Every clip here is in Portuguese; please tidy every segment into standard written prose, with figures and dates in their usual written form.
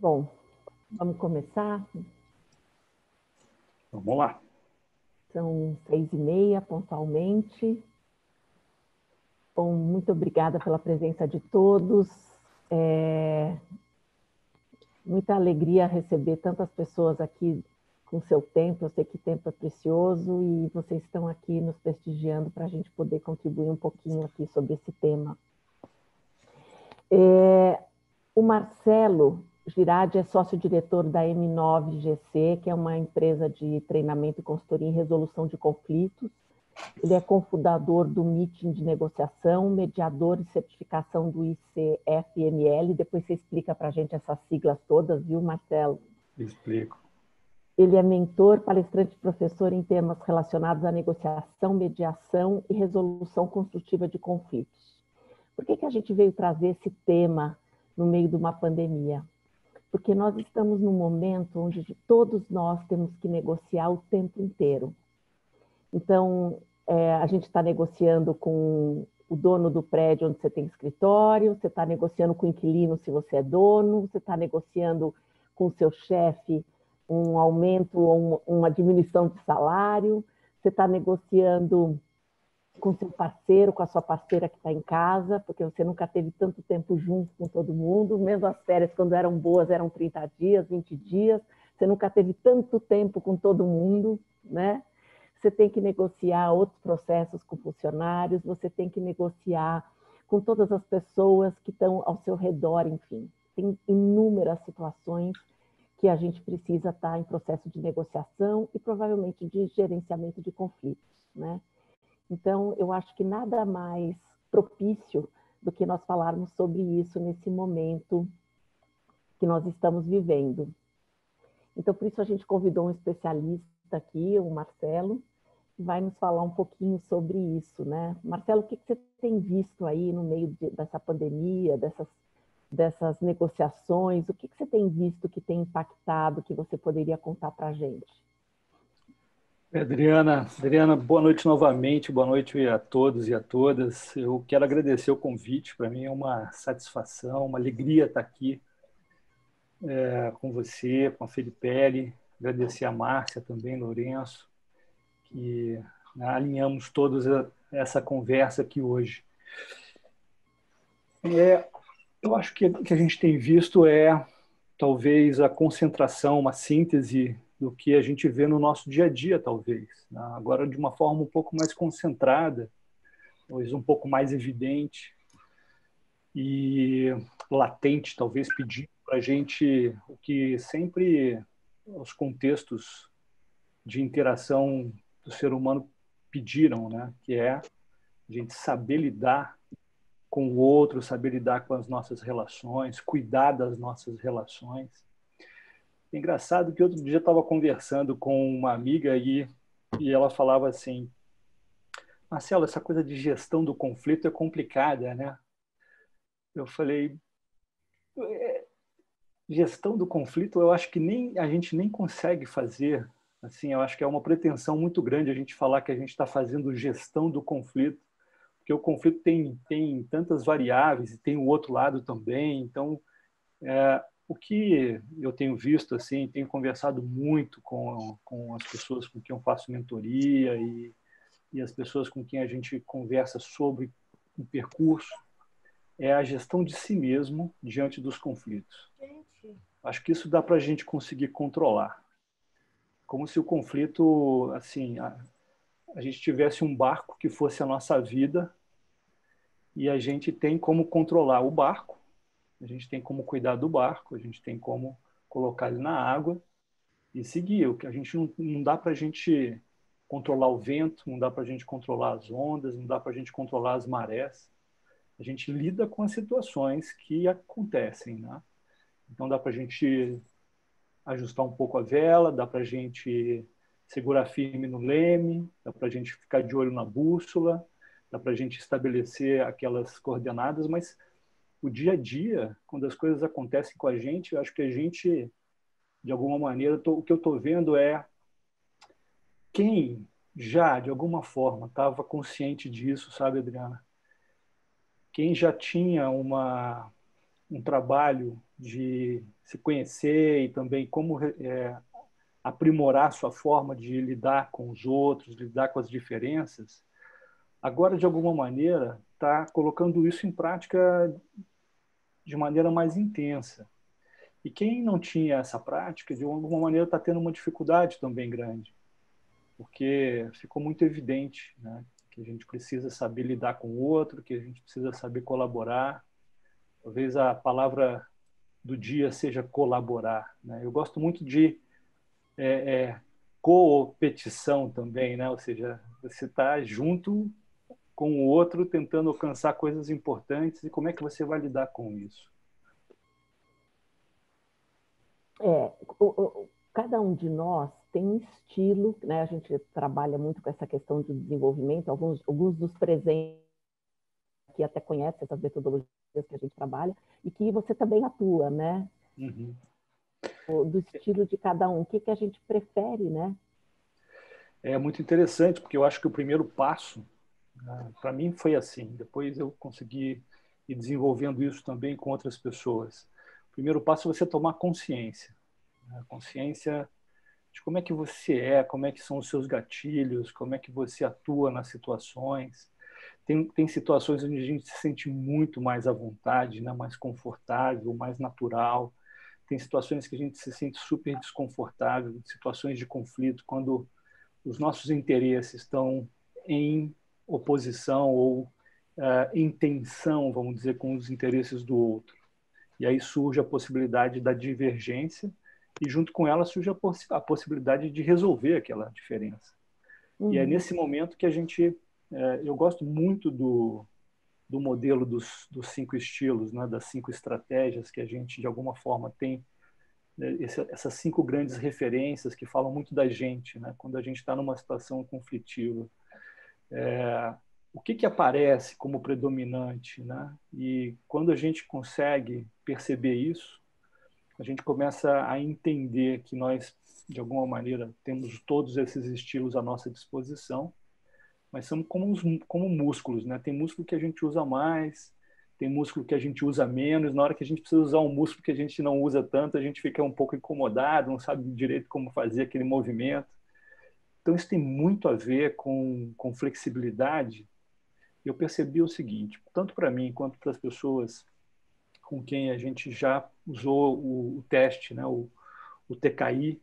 Bom, vamos começar. Vamos lá. São 6h30, pontualmente. Bom, muito obrigada pela presença de todos. Muita alegria receber tantas pessoas aqui com seu tempo. Eu sei que tempo é precioso e vocês estão aqui nos prestigiando para a gente poder contribuir um pouquinho aqui sobre esse tema. O Marcelo Girardi é sócio-diretor da M9GC, que é uma empresa de treinamento e consultoria em resolução de conflitos. Ele é cofundador do Meeting de Negociação, mediador e certificação do ICFML. Depois você explica para a gente essas siglas todas, viu, Marcelo? Explico. Ele é mentor, palestrante e professor em temas relacionados à negociação, mediação e resolução construtiva de conflitos. Por que a gente veio trazer esse tema no meio de uma pandemia? Porque nós estamos num momento onde todos nós temos que negociar o tempo inteiro. Então, a gente está negociando com o dono do prédio onde você tem escritório, você está negociando com o inquilino se você é dono, você está negociando com o seu chefe um aumento ou uma diminuição de salário, você está negociando com seu parceiro, com a sua parceira que está em casa, porque você nunca teve tanto tempo junto com todo mundo, mesmo as férias, quando eram boas, eram 30 dias, 20 dias, você nunca teve tanto tempo com todo mundo, né? Você tem que negociar outros processos com funcionários, você tem que negociar com todas as pessoas que estão ao seu redor, enfim. Tem inúmeras situações que a gente precisa estar em processo de negociação e provavelmente de gerenciamento de conflitos, né? Então, eu acho que nada mais propício do que nós falarmos sobre isso nesse momento que nós estamos vivendo. Então, por isso a gente convidou um especialista aqui, o Marcelo, que vai nos falar um pouquinho sobre isso, né? Marcelo, o que você tem visto aí no meio dessa pandemia, dessas negociações? O que você tem visto que tem impactado, que você poderia contar para a gente? Adriana, boa noite novamente, boa noite a todos e a todas. Eu quero agradecer o convite, para mim é uma satisfação, uma alegria estar aqui com você, com a Felipelli, agradecer a Márcia também, Lourenço, que alinhamos todos essa conversa aqui hoje. Eu acho que o que a gente tem visto talvez a concentração, uma síntese do que a gente vê no nosso dia a dia, talvez, né? Agora de uma forma um pouco mais concentrada, talvez um pouco mais evidente e latente, talvez pedindo para a gente o que sempre os contextos de interação do ser humano pediram, né? Que é a gente saber lidar com o outro, saber lidar com as nossas relações, cuidar das nossas relações. É engraçado que outro dia eu estava conversando com uma amiga aí e ela falava assim: Marcelo, essa coisa de gestão do conflito é complicada, né? Eu falei: gestão do conflito, eu acho que nem a gente nem consegue fazer. Assim, eu acho que é uma pretensão muito grande a gente falar que a gente está fazendo gestão do conflito, porque o conflito tem tantas variáveis e tem o outro lado também. Então, o que eu tenho visto, assim, tenho conversado muito com as pessoas com quem eu faço mentoria e as pessoas com quem a gente conversa sobre o percurso, é a gestão de si mesmo diante dos conflitos. Acho que isso dá para a gente conseguir controlar. Como se o conflito, assim, a gente tivesse um barco que fosse a nossa vida e a gente tem como controlar o barco, a gente tem como cuidar do barco, a gente tem como colocar ele na água e seguir. O que a gente não dá para a gente controlar o vento, não dá para a gente controlar as ondas, não dá para a gente controlar as marés. A gente lida com as situações que acontecem, né? Então dá para a gente ajustar um pouco a vela, dá para a gente segurar firme no leme, dá para a gente ficar de olho na bússola, dá para a gente estabelecer aquelas coordenadas, mas o dia a dia, quando as coisas acontecem com a gente, eu acho que a gente, de alguma maneira, o que eu estou vendo é quem já, de alguma forma, estava consciente disso, sabe, Adriana? Quem já tinha um trabalho de se conhecer e também como aprimorar sua forma de lidar com os outros, lidar com as diferenças, agora, de alguma maneira, está colocando isso em prática de maneira mais intensa. E quem não tinha essa prática, de alguma maneira, está tendo uma dificuldade também grande, porque ficou muito evidente, né, que a gente precisa saber lidar com o outro, que a gente precisa saber colaborar. Talvez a palavra do dia seja colaborar, né? Eu gosto muito de coopetição também, né? Ou seja, você está junto com o outro tentando alcançar coisas importantes e como é que você vai lidar com isso? Cada um de nós tem um estilo, né? A gente trabalha muito com essa questão de desenvolvimento, alguns dos presentes que até conhecem essas metodologias que a gente trabalha, e que você também atua, né? Uhum. Do estilo de cada um, o que a gente prefere, né? É muito interessante, porque eu acho que o primeiro passo, né, para mim foi assim, depois eu consegui ir desenvolvendo isso também com outras pessoas. O primeiro passo é você tomar consciência, né? Consciência de como é que você é, como é que são os seus gatilhos, como é que você atua nas situações. Tem situações onde a gente se sente muito mais à vontade, né? Mais confortável, mais natural. Tem situações que a gente se sente super desconfortável, situações de conflito, quando os nossos interesses estão em oposição ou em tensão, vamos dizer, com os interesses do outro. E aí surge a possibilidade da divergência e junto com ela surge a possibilidade de resolver aquela diferença. E é nesse momento que a gente... eu gosto muito do modelo dos 5 estilos, né, das 5 estratégias que a gente, de alguma forma, tem, né, essas 5 grandes referências que falam muito da gente, né, quando a gente está numa situação conflitiva. O que aparece como predominante, né? E quando a gente consegue perceber isso, a gente começa a entender que nós, de alguma maneira, temos todos esses estilos à nossa disposição, mas são como músculos, né? Tem músculo que a gente usa mais, tem músculo que a gente usa menos. Na hora que a gente precisa usar um músculo que a gente não usa tanto, a gente fica um pouco incomodado, não sabe direito como fazer aquele movimento. Então, isso tem muito a ver com flexibilidade. Eu percebi o seguinte, tanto para mim quanto para as pessoas com quem a gente já usou o teste, né? O TKI,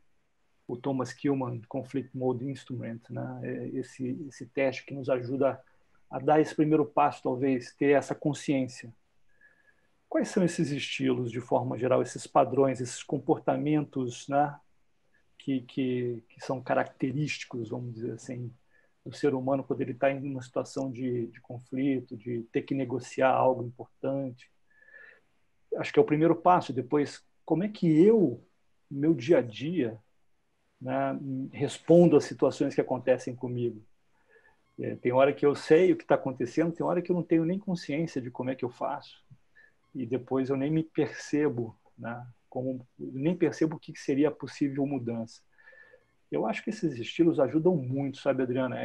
o Thomas Kilmann Conflict Mode Instrument, né? Esse teste que nos ajuda a dar esse primeiro passo, talvez, ter essa consciência. Quais são esses estilos, de forma geral, esses padrões, esses comportamentos, né? que são característicos, vamos dizer assim, do ser humano quando ele está em uma situação de conflito, de ter que negociar algo importante? Acho que é o primeiro passo. Depois, como é que eu, no meu dia a dia, né, respondo às situações que acontecem comigo? Tem hora que eu sei o que está acontecendo, tem hora que eu não tenho nem consciência de como é que eu faço. E depois eu nem me percebo, né, nem percebo o que seria a possível mudança. Eu acho que esses estilos ajudam muito, sabe, Adriana?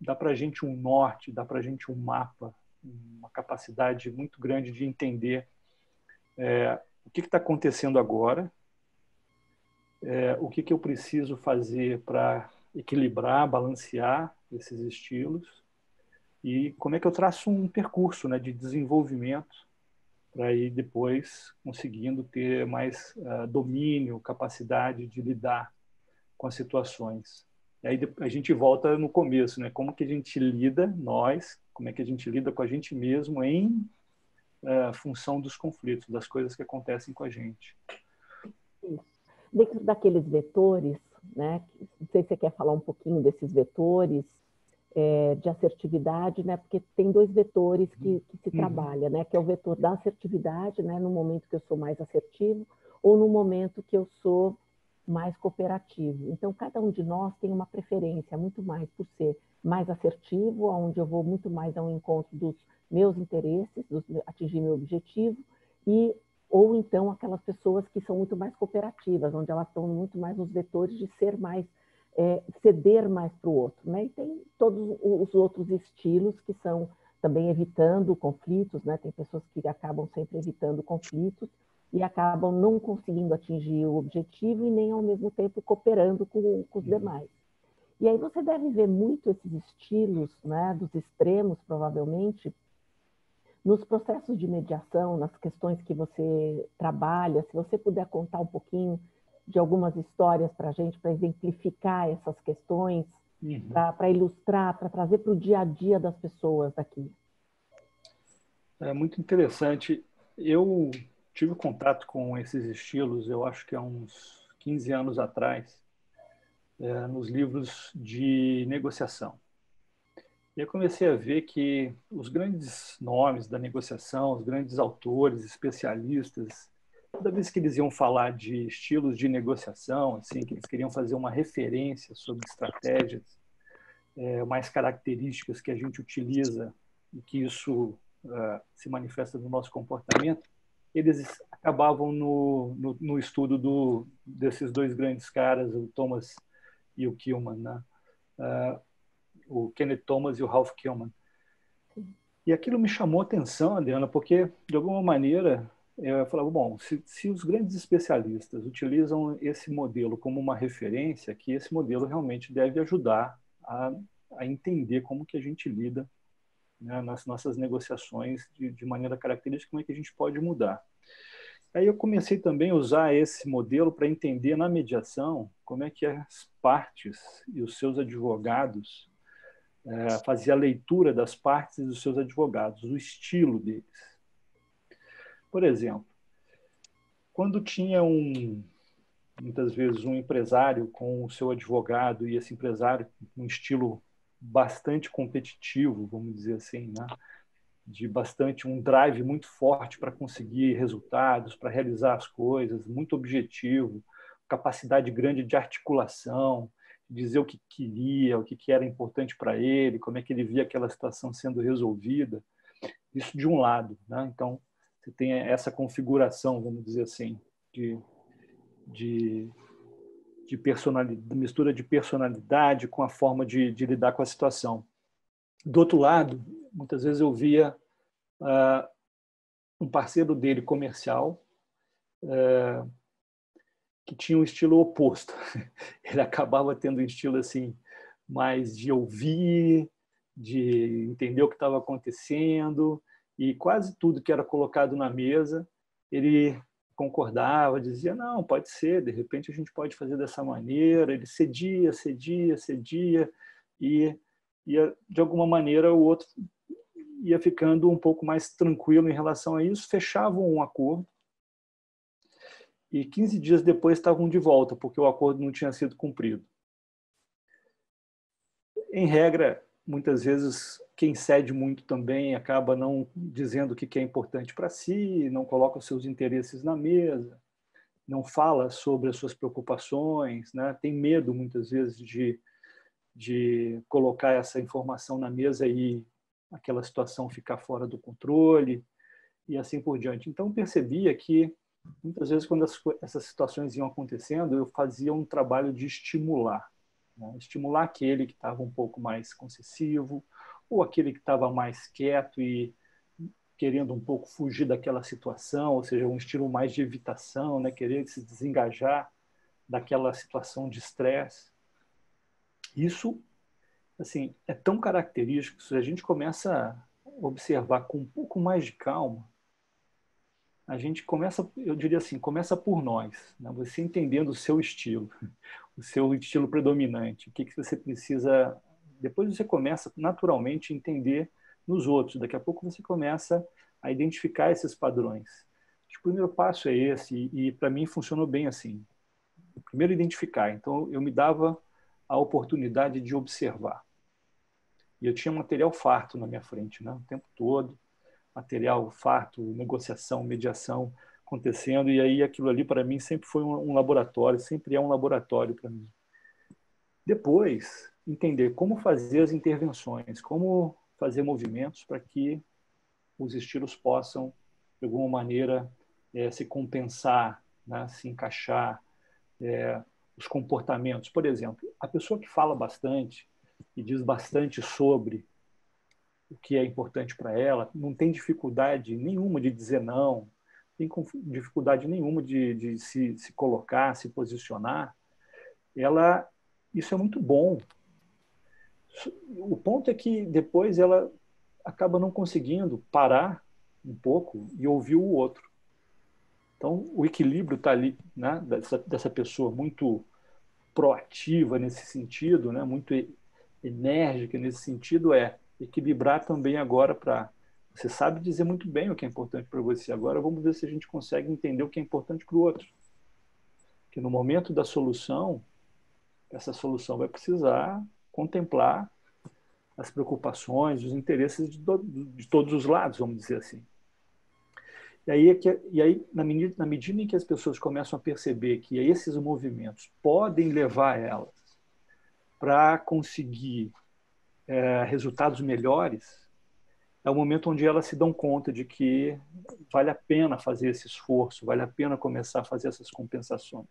Dá para a gente um norte, dá para a gente um mapa, uma capacidade muito grande de entender o que está acontecendo agora, o que eu preciso fazer para equilibrar, balancear esses estilos e como é que eu traço um percurso, né, de desenvolvimento para ir depois conseguindo ter mais domínio, capacidade de lidar com as situações. E aí a gente volta no começo, né? Como que a gente lida, nós, como é que a gente lida com a gente mesmo em função dos conflitos, das coisas que acontecem com a gente. Isso. Dentro daqueles vetores, né? Não sei se você quer falar um pouquinho desses vetores de assertividade, né? Porque tem 2 vetores que se trabalha, né? Que é o vetor da assertividade, né? No momento que eu sou mais assertivo, ou no momento que eu sou mais cooperativo. Então, cada um de nós tem uma preferência muito mais por ser mais assertivo, onde eu vou muito mais ao encontro dos meus interesses, atingir meu objetivo, ou então aquelas pessoas que são muito mais cooperativas, onde elas estão muito mais nos vetores de ser mais, ceder mais para o outro, né? E tem todos os outros estilos que são também evitando conflitos, né? Tem pessoas que acabam sempre evitando conflitos e acabam não conseguindo atingir o objetivo e nem, ao mesmo tempo, cooperando com os demais. E aí você deve ver muito esses estilos, né, dos extremos, provavelmente, nos processos de mediação, nas questões que você trabalha. Se você puder contar um pouquinho de algumas histórias para a gente, para exemplificar essas questões, para ilustrar, para trazer para o dia a dia das pessoas daqui. É muito interessante. Eu tive contato com esses estilos, eu acho que há uns 15 anos atrás, nos livros de negociação. E eu comecei a ver que os grandes nomes da negociação, os grandes autores, especialistas, toda vez que eles iam falar de estilos de negociação, assim, que eles queriam fazer uma referência sobre estratégias mais características que a gente utiliza e que isso se manifesta no nosso comportamento, eles acabavam no estudo desses dois grandes caras, o Thomas e o Kilmann, né? O Kenneth Thomas e o Ralph Kilmann. E aquilo me chamou a atenção, Adriana, porque, de alguma maneira, eu falava, bom, se os grandes especialistas utilizam esse modelo como uma referência, que esse modelo realmente deve ajudar a entender como que a gente lida, né, nas nossas negociações de maneira característica, como é que a gente pode mudar. Aí eu comecei também a usar esse modelo para entender na mediação como é que as partes e os seus advogados fazia a leitura das partes e dos seus advogados, o estilo deles. Por exemplo, quando tinha muitas vezes um empresário com o seu advogado e esse empresário com um estilo bastante competitivo, vamos dizer assim, né? De bastante um drive muito forte para conseguir resultados, para realizar as coisas, muito objetivo, capacidade grande de articulação, dizer o que queria, o que era importante para ele, como é que ele via aquela situação sendo resolvida. Isso de um lado, né? Então, você tem essa configuração, vamos dizer assim, de personalidade, mistura de personalidade com a forma de lidar com a situação. Do outro lado, muitas vezes eu via um parceiro dele comercial que tinha um estilo oposto. Ele acabava tendo um estilo assim mais de ouvir, de entender o que estava acontecendo, e quase tudo que era colocado na mesa ele concordava, dizia, não, pode ser, de repente a gente pode fazer dessa maneira. Ele cedia, e de alguma maneira o outro ia ficando um pouco mais tranquilo em relação a isso, fechavam um acordo e 15 dias depois estavam de volta, porque o acordo não tinha sido cumprido. Em regra, muitas vezes, quem cede muito também acaba não dizendo o que é importante para si, não coloca os seus interesses na mesa, não fala sobre as suas preocupações, né? Tem medo, muitas vezes, de colocar essa informação na mesa e aquela situação ficar fora do controle, e assim por diante. Então, percebia que, muitas vezes, quando essas situações iam acontecendo, eu fazia um trabalho de estimular. Né? Estimular aquele que estava um pouco mais concessivo, ou aquele que estava mais quieto e querendo um pouco fugir daquela situação, ou seja, um estilo mais de evitação, né? Querer se desengajar daquela situação de estresse. Isso, assim, é tão característico, se a gente começa a observar com um pouco mais de calma, a gente começa, eu diria assim, começa por nós, né? Você entendendo o seu estilo, o seu estilo predominante, o que você precisa. Depois você começa naturalmente a entender nos outros. Daqui a pouco você começa a identificar esses padrões. O primeiro passo é esse, e para mim funcionou bem assim. Primeiro, identificar. Então, eu me dava a oportunidade de observar. E eu tinha material farto na minha frente, né? O tempo todo, material farto, negociação, mediação acontecendo, e aí aquilo ali para mim sempre foi um laboratório, sempre é um laboratório para mim. Depois, entender como fazer as intervenções, como fazer movimentos para que os estilos possam, de alguma maneira, se compensar, né? Se encaixar, os comportamentos. Por exemplo, a pessoa que fala bastante e diz bastante sobre o que é importante para ela, não tem dificuldade nenhuma de dizer não, tem dificuldade nenhuma de se colocar, se posicionar, isso é muito bom. O ponto é que depois ela acaba não conseguindo parar um pouco e ouvir o outro. Então, o equilíbrio está ali, né, dessa pessoa muito proativa nesse sentido, né, muito enérgica nesse sentido, é equilibrar também agora para... Você sabe dizer muito bem o que é importante para você. Agora vamos ver se a gente consegue entender o que é importante para o outro. Que no momento da solução, essa solução vai precisar contemplar as preocupações, os interesses de todos os lados, vamos dizer assim. E aí na medida em que as pessoas começam a perceber que esses movimentos podem levar elas para conseguir resultados melhores, é o momento onde elas se dão conta de que vale a pena fazer esse esforço, vale a pena começar a fazer essas compensações.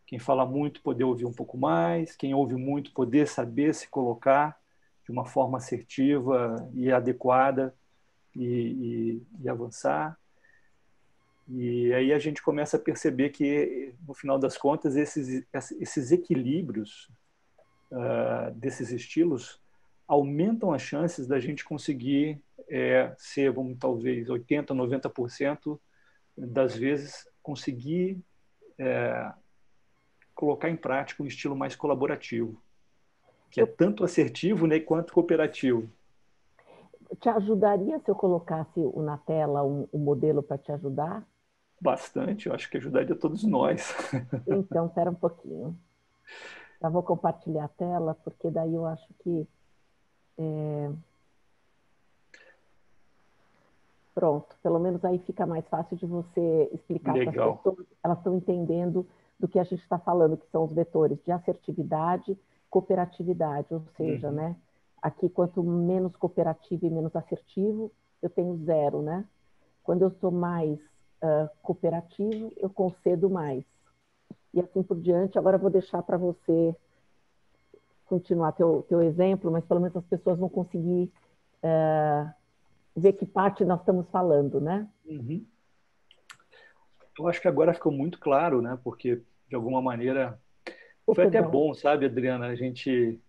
Quem fala muito, poder ouvir um pouco mais, quem ouve muito, poder saber se colocar de uma forma assertiva e adequada e avançar. E aí a gente começa a perceber que, no final das contas, esses equilíbrios desses estilos aumentam as chances da gente conseguir ser, vamos, talvez, 80%, 90% das vezes, conseguir colocar em prática um estilo mais colaborativo, que é tanto assertivo, né, quanto cooperativo. Te ajudaria se eu colocasse na tela um modelo para te ajudar? Bastante, eu acho que ajudaria todos nós. Então, espera um pouquinho. Já vou compartilhar a tela, porque daí eu acho que... Pronto, pelo menos aí fica mais fácil de você explicar para as pessoas. Elas estão entendendo do que a gente está falando, que são os vetores de assertividade, cooperatividade, ou seja, né? Aqui, quanto menos cooperativo e menos assertivo, eu tenho 0, né? Quando eu sou mais cooperativo, eu concedo mais. E assim por diante. Agora eu vou deixar para você continuar teu exemplo, mas pelo menos as pessoas vão conseguir ver que parte nós estamos falando, né? Eu acho que agora ficou muito claro, né? Porque, de alguma maneira, foi até bom, sabe, Adriana, a gente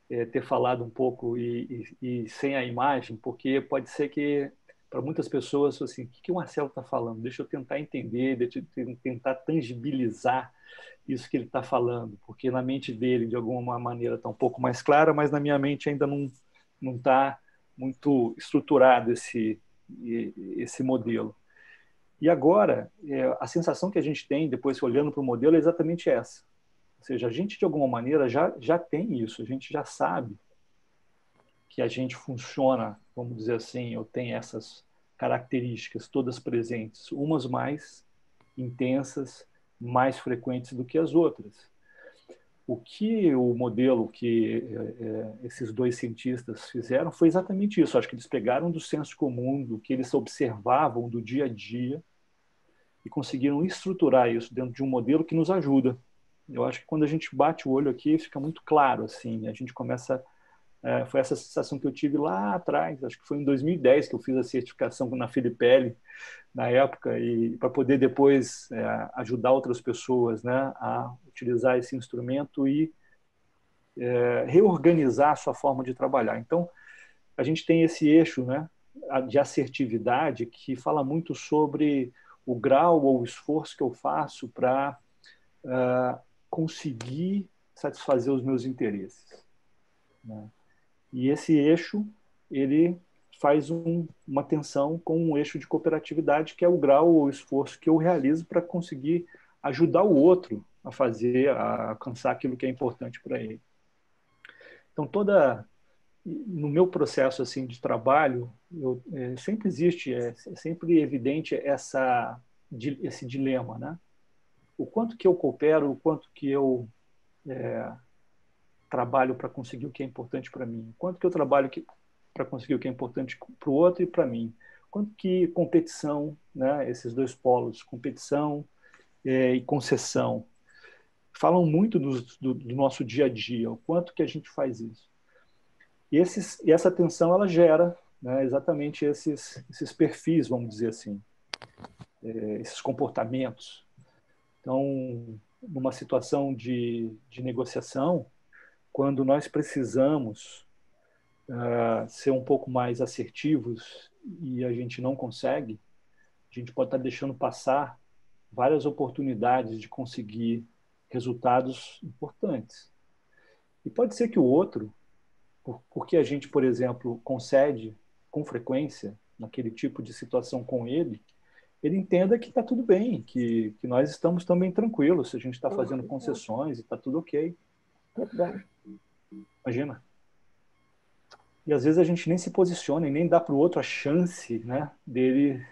ter falado um pouco e sem a imagem, porque pode ser que, para muitas pessoas, assim, o que o Marcelo está falando? Deixa eu tentar entender, deixa eu tentar tangibilizar isso que ele está falando, porque na mente dele, de alguma maneira, está um pouco mais clara, mas na minha mente ainda não está muito estruturado esse modelo. E agora, a sensação que a gente tem, depois olhando para o modelo, é exatamente essa. Ou seja, a gente, de alguma maneira, já tem isso, a gente já sabe que a gente funciona, vamos dizer assim, ou tem essas características todas presentes, umas mais intensas, mais frequentes do que as outras. O que o modelo que esses dois cientistas fizeram foi exatamente isso. Acho que eles pegaram do senso comum, do que eles observavam do dia a dia, e conseguiram estruturar isso dentro de um modelo que nos ajuda. Eu acho que quando a gente bate o olho aqui, fica muito claro, assim, a gente começa... foi essa sensação que eu tive lá atrás, acho que foi em 2010 que eu fiz a certificação na Filipelli, na época, e para poder depois ajudar outras pessoas, né, a utilizar esse instrumento e reorganizar a sua forma de trabalhar. Então, a gente tem esse eixo, né, de assertividade que fala muito sobre o grau ou o esforço que eu faço para conseguir satisfazer os meus interesses, né? E esse eixo, ele faz uma tensão com um eixo de cooperatividade, que é o grau ou o esforço que eu realizo para conseguir ajudar o outro a fazer, a alcançar aquilo que é importante para ele. Então, no meu processo assim de trabalho, sempre existe, é sempre evidente esse dilema, né? O quanto que eu coopero, o quanto que eu trabalho para conseguir o que é importante para mim, o quanto que eu trabalho para conseguir o que é importante para o outro e para mim, quanto que competição, né? Esses dois polos, competição e concessão, falam muito do nosso dia a dia, o quanto que a gente faz isso. E essa tensão, ela gera, né, exatamente esses perfis, vamos dizer assim, esses comportamentos. Então, numa situação de negociação, quando nós precisamos ser um pouco mais assertivos e a gente não consegue, a gente pode estar deixando passar várias oportunidades de conseguir resultados importantes. E pode ser que o outro, porque a gente, por exemplo, concede com frequência naquele tipo de situação com ele, ele entenda que está tudo bem, que nós estamos também tranquilos, se a gente está fazendo concessões e está tudo ok. Perdão. Imagina. E às vezes a gente nem se posiciona e nem dá para o outro a chance, né, dele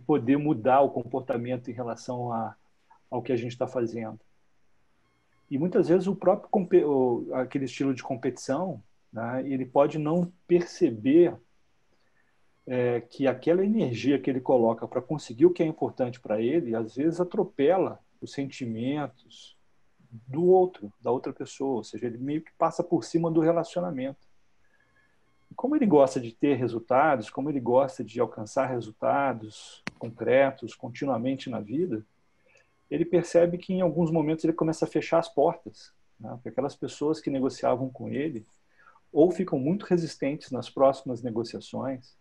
poder mudar o comportamento em relação ao que a gente está fazendo. E muitas vezes o próprio aquele estilo de competição, né, ele pode não perceber que aquela energia que ele coloca para conseguir o que é importante para ele, às vezes atropela os sentimentos do outro, da outra pessoa, ou seja, ele meio que passa por cima do relacionamento. Como ele gosta de ter resultados, como ele gosta de alcançar resultados concretos continuamente na vida, ele percebe que em alguns momentos ele começa a fechar as portas, né? Porque aquelas pessoas que negociavam com ele ou ficam muito resistentes nas próximas negociações,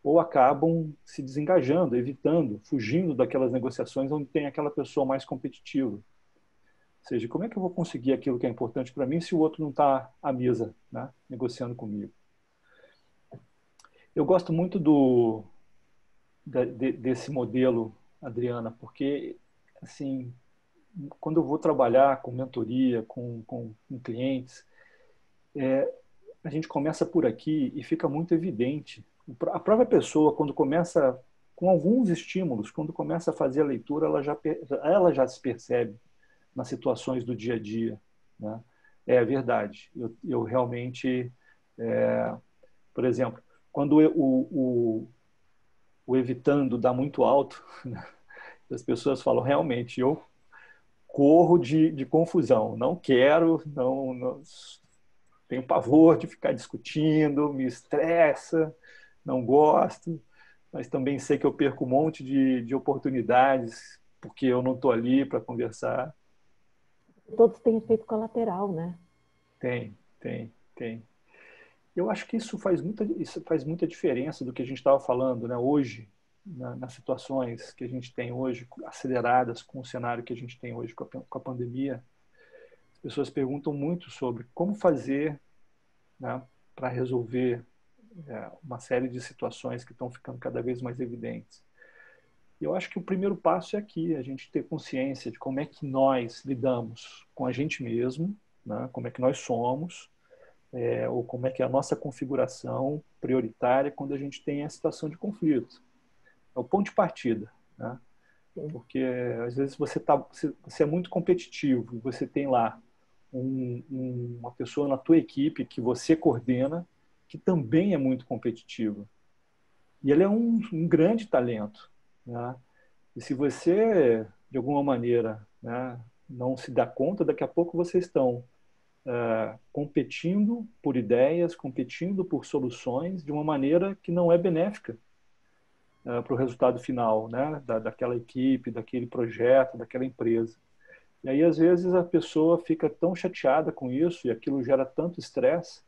ou acabam se desengajando, evitando, fugindo daquelas negociações onde tem aquela pessoa mais competitiva. Ou seja, como é que eu vou conseguir aquilo que é importante para mim se o outro não está à mesa, né, negociando comigo? Eu gosto muito desse modelo, Adriana, porque assim, quando eu vou trabalhar com mentoria, com clientes, a gente começa por aqui e fica muito evidente. A própria pessoa, quando começa com alguns estímulos, quando começa a fazer a leitura, ela já se percebe nas situações do dia a dia, né? É verdade. Eu realmente, por exemplo, quando o evitando dá muito alto, né? As pessoas falam, realmente, eu corro de confusão, não quero, não tenho pavor de ficar discutindo, me estressa, não gosto, mas também sei que eu perco um monte de oportunidades porque eu não estou ali para conversar. Todos têm efeito colateral, né? Tem. Eu acho que isso faz muita diferença do que a gente estava falando, né, hoje, nas situações que a gente tem hoje, aceleradas com o cenário que a gente tem hoje com a pandemia. As pessoas perguntam muito sobre como fazer, né, para resolver uma série de situações que estão ficando cada vez mais evidentes. E eu acho que o primeiro passo é aqui, a gente ter consciência de como é que nós lidamos com a gente mesmo, né, como é que nós somos, ou como é que é a nossa configuração prioritária quando a gente tem a situação de conflito. É o ponto de partida, né? Porque às vezes você é muito competitivo, você tem lá uma pessoa na tua equipe que você coordena que também é muito competitiva. E ele é um grande talento, né? E se você, de alguma maneira, né, não se dá conta, daqui a pouco vocês estão competindo por ideias, competindo por soluções de uma maneira que não é benéfica para o resultado final, né, daquela equipe, daquele projeto, daquela empresa. E aí, às vezes, a pessoa fica tão chateada com isso e aquilo gera tanto estresse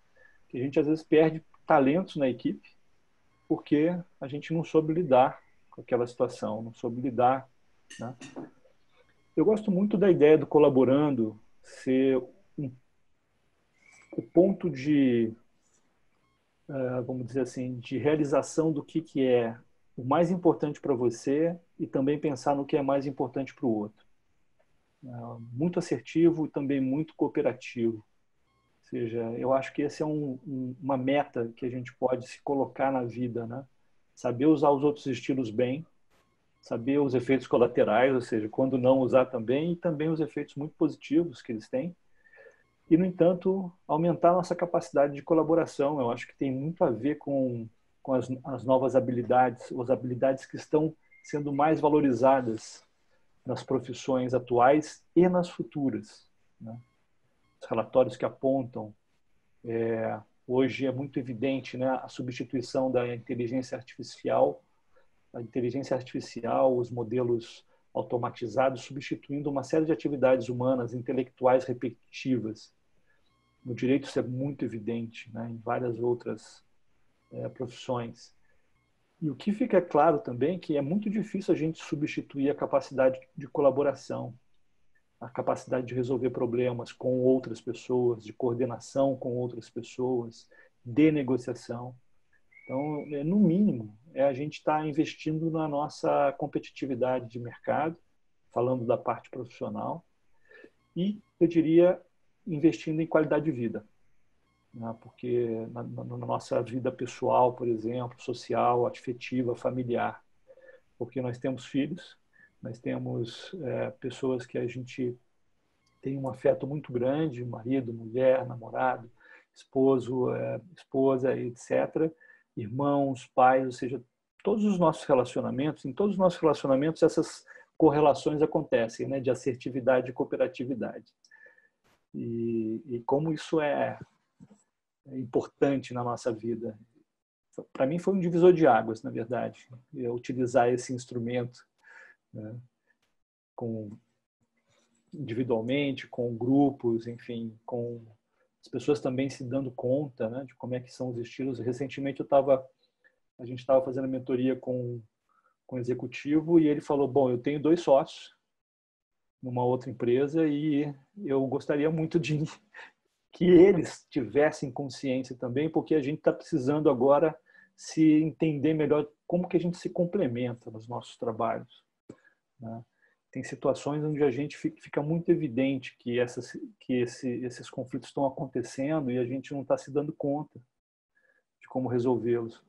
que a gente, às vezes, perde talentos na equipe porque a gente não soube lidar com aquela situação, não soube lidar, né? Eu gosto muito da ideia do colaborando ser o ponto vamos dizer assim, de realização do que é o mais importante para você e também pensar no que é mais importante para o outro. Muito assertivo e também muito cooperativo. Ou seja, eu acho que essa é uma meta que a gente pode se colocar na vida, né? Saber usar os outros estilos bem, saber os efeitos colaterais, ou seja, quando não usar também, e também os efeitos muito positivos que eles têm. E, no entanto, aumentar a nossa capacidade de colaboração. Eu acho que tem muito a ver com as novas habilidades, as habilidades que estão sendo mais valorizadas nas profissões atuais e nas futuras, né? Os relatórios que apontam Hoje é muito evidente, né, a substituição da inteligência artificial, os modelos automatizados, substituindo uma série de atividades humanas, intelectuais repetitivas. No direito isso é muito evidente, né, em várias outras profissões. E o que fica claro também é que é muito difícil a gente substituir a capacidade de colaboração, a capacidade de resolver problemas com outras pessoas, de coordenação com outras pessoas, de negociação. Então, no mínimo, a gente está investindo na nossa competitividade de mercado, falando da parte profissional, e, eu diria, investindo em qualidade de vida. Né? Porque na nossa vida pessoal, por exemplo, social, afetiva, familiar, porque nós temos filhos, nós temos pessoas que a gente tem um afeto muito grande, marido, mulher, namorado, esposo, esposa, etc., irmãos, pais, ou seja, todos os nossos relacionamentos, em todos os nossos relacionamentos essas correlações acontecem, né, de assertividade e cooperatividade. E como isso é importante na nossa vida. Para mim foi um divisor de águas, na verdade, utilizar esse instrumento, né, individualmente, com grupos, enfim, com as pessoas também se dando conta, né, de como é que são os estilos. Recentemente a gente estava fazendo mentoria com um executivo e ele falou, bom, eu tenho 2 sócios numa outra empresa e eu gostaria muito de que eles tivessem consciência também, porque a gente está precisando agora se entender melhor como que a gente se complementa nos nossos trabalhos, né? Tem situações onde a gente fica muito evidente que esses conflitos estão acontecendo e a gente não está se dando conta de como resolvê-los.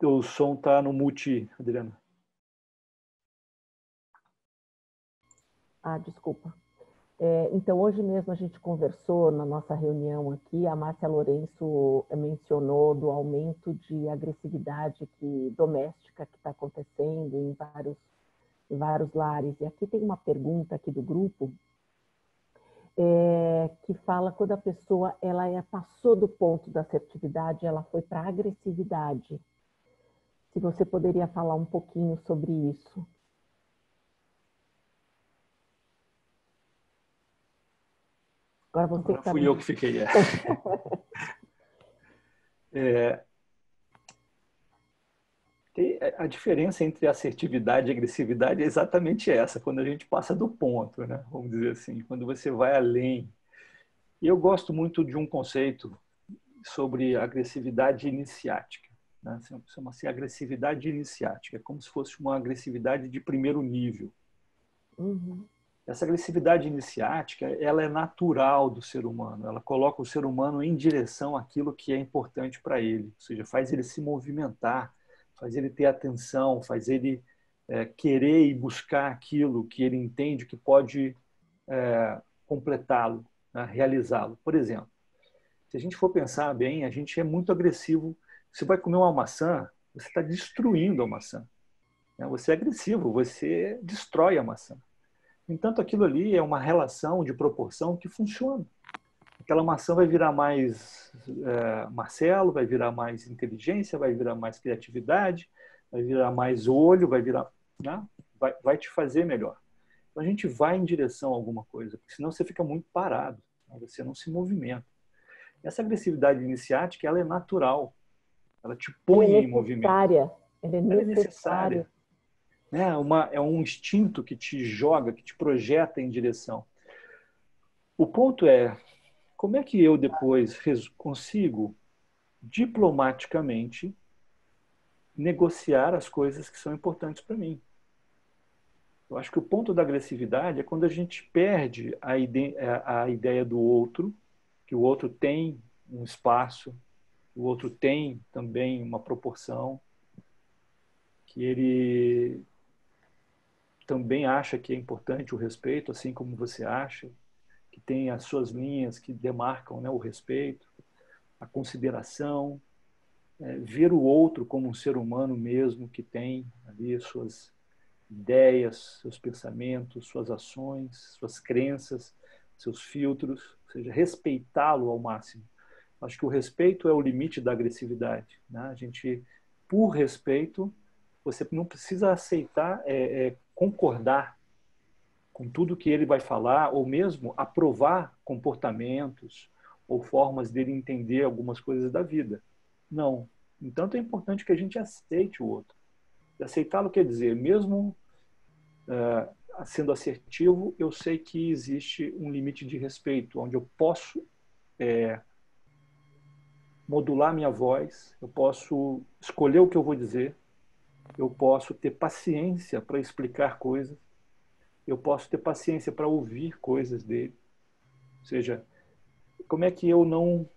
O som está no mute, Adriana. Desculpa. Então, hoje mesmo a gente conversou na nossa reunião aqui, a Márcia Lourenço mencionou do aumento de agressividade doméstica que está acontecendo em vários lares. E aqui tem uma pergunta aqui do grupo, que fala quando a pessoa passou do ponto da assertividade, ela foi para a agressividade. Se você poderia falar um pouquinho sobre isso. Agora fui eu que fiquei. A diferença entre assertividade e agressividade é exatamente essa, quando a gente passa do ponto, né? Vamos dizer assim, quando você vai além. E eu gosto muito de um conceito sobre agressividade iniciática, né? Chama-se agressividade iniciática, é como se fosse uma agressividade de primeiro nível. Uhum. Essa agressividade iniciática, ela é natural do ser humano, ela coloca o ser humano em direção àquilo que é importante para ele, ou seja, faz ele se movimentar, faz ele ter atenção, faz ele querer e buscar aquilo que ele entende que pode completá-lo, né, realizá-lo. Por exemplo, se a gente for pensar bem, a gente é muito agressivo. Você vai comer uma maçã, você está destruindo a maçã, né? Você é agressivo, você destrói a maçã. No entanto, aquilo ali é uma relação de proporção que funciona. Aquela maçã vai virar mais Marcelo, vai virar mais inteligência, vai virar mais criatividade, vai virar mais olho, vai virar, né? vai te fazer melhor. Então a gente vai em direção a alguma coisa, porque senão você fica muito parado, né? Você não se movimenta. Essa agressividade iniciática, ela é natural, ela te põe em movimento. Ela é necessária. Né? É um instinto que te joga, que te projeta em direção. O ponto é, como é que eu depois consigo diplomaticamente negociar as coisas que são importantes para mim? Eu acho que o ponto da agressividade é quando a gente perde a ideia do outro, que o outro tem um espaço, o outro tem também uma proporção, que ele também acha que é importante o respeito, assim como você acha, que tem as suas linhas que demarcam, né, o respeito, a consideração, ver o outro como um ser humano mesmo, que tem ali as suas ideias, seus pensamentos, suas ações, suas crenças, seus filtros. Ou seja, respeitá-lo ao máximo. Acho que o respeito é o limite da agressividade, né? A gente, por respeito, você não precisa aceitar, concordar com tudo que ele vai falar, ou mesmo aprovar comportamentos ou formas dele entender algumas coisas da vida. Não. Entanto, é importante que a gente aceite o outro. E aceitá-lo quer dizer, mesmo sendo assertivo, eu sei que existe um limite de respeito, onde eu posso modular minha voz, eu posso escolher o que eu vou dizer, eu posso ter paciência para explicar coisas, eu posso ter paciência para ouvir coisas dele. Ou seja, como é que eu não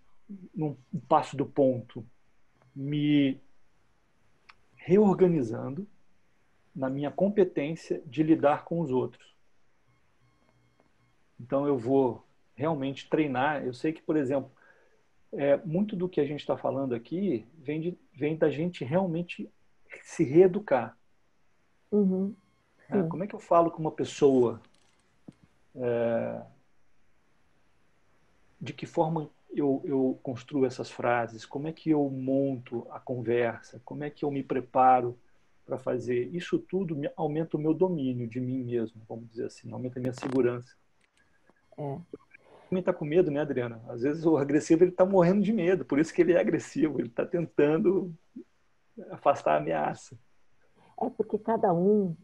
passo do ponto? Me reorganizando na minha competência de lidar com os outros. Então eu vou realmente treinar. Eu sei que, por exemplo, muito do que a gente está falando aqui vem da gente realmente se reeducar. Uhum. Né? Como é que eu falo com uma pessoa? De que forma eu construo essas frases? Como é que eu monto a conversa? Como é que eu me preparo para fazer? Isso tudo aumenta o meu domínio de mim mesmo, vamos dizer assim, aumenta a minha segurança. Também está com medo, né, Adriana? Às vezes o agressivo ele está morrendo de medo, por isso que ele é agressivo, ele está tentando afastar a ameaça. É porque cada um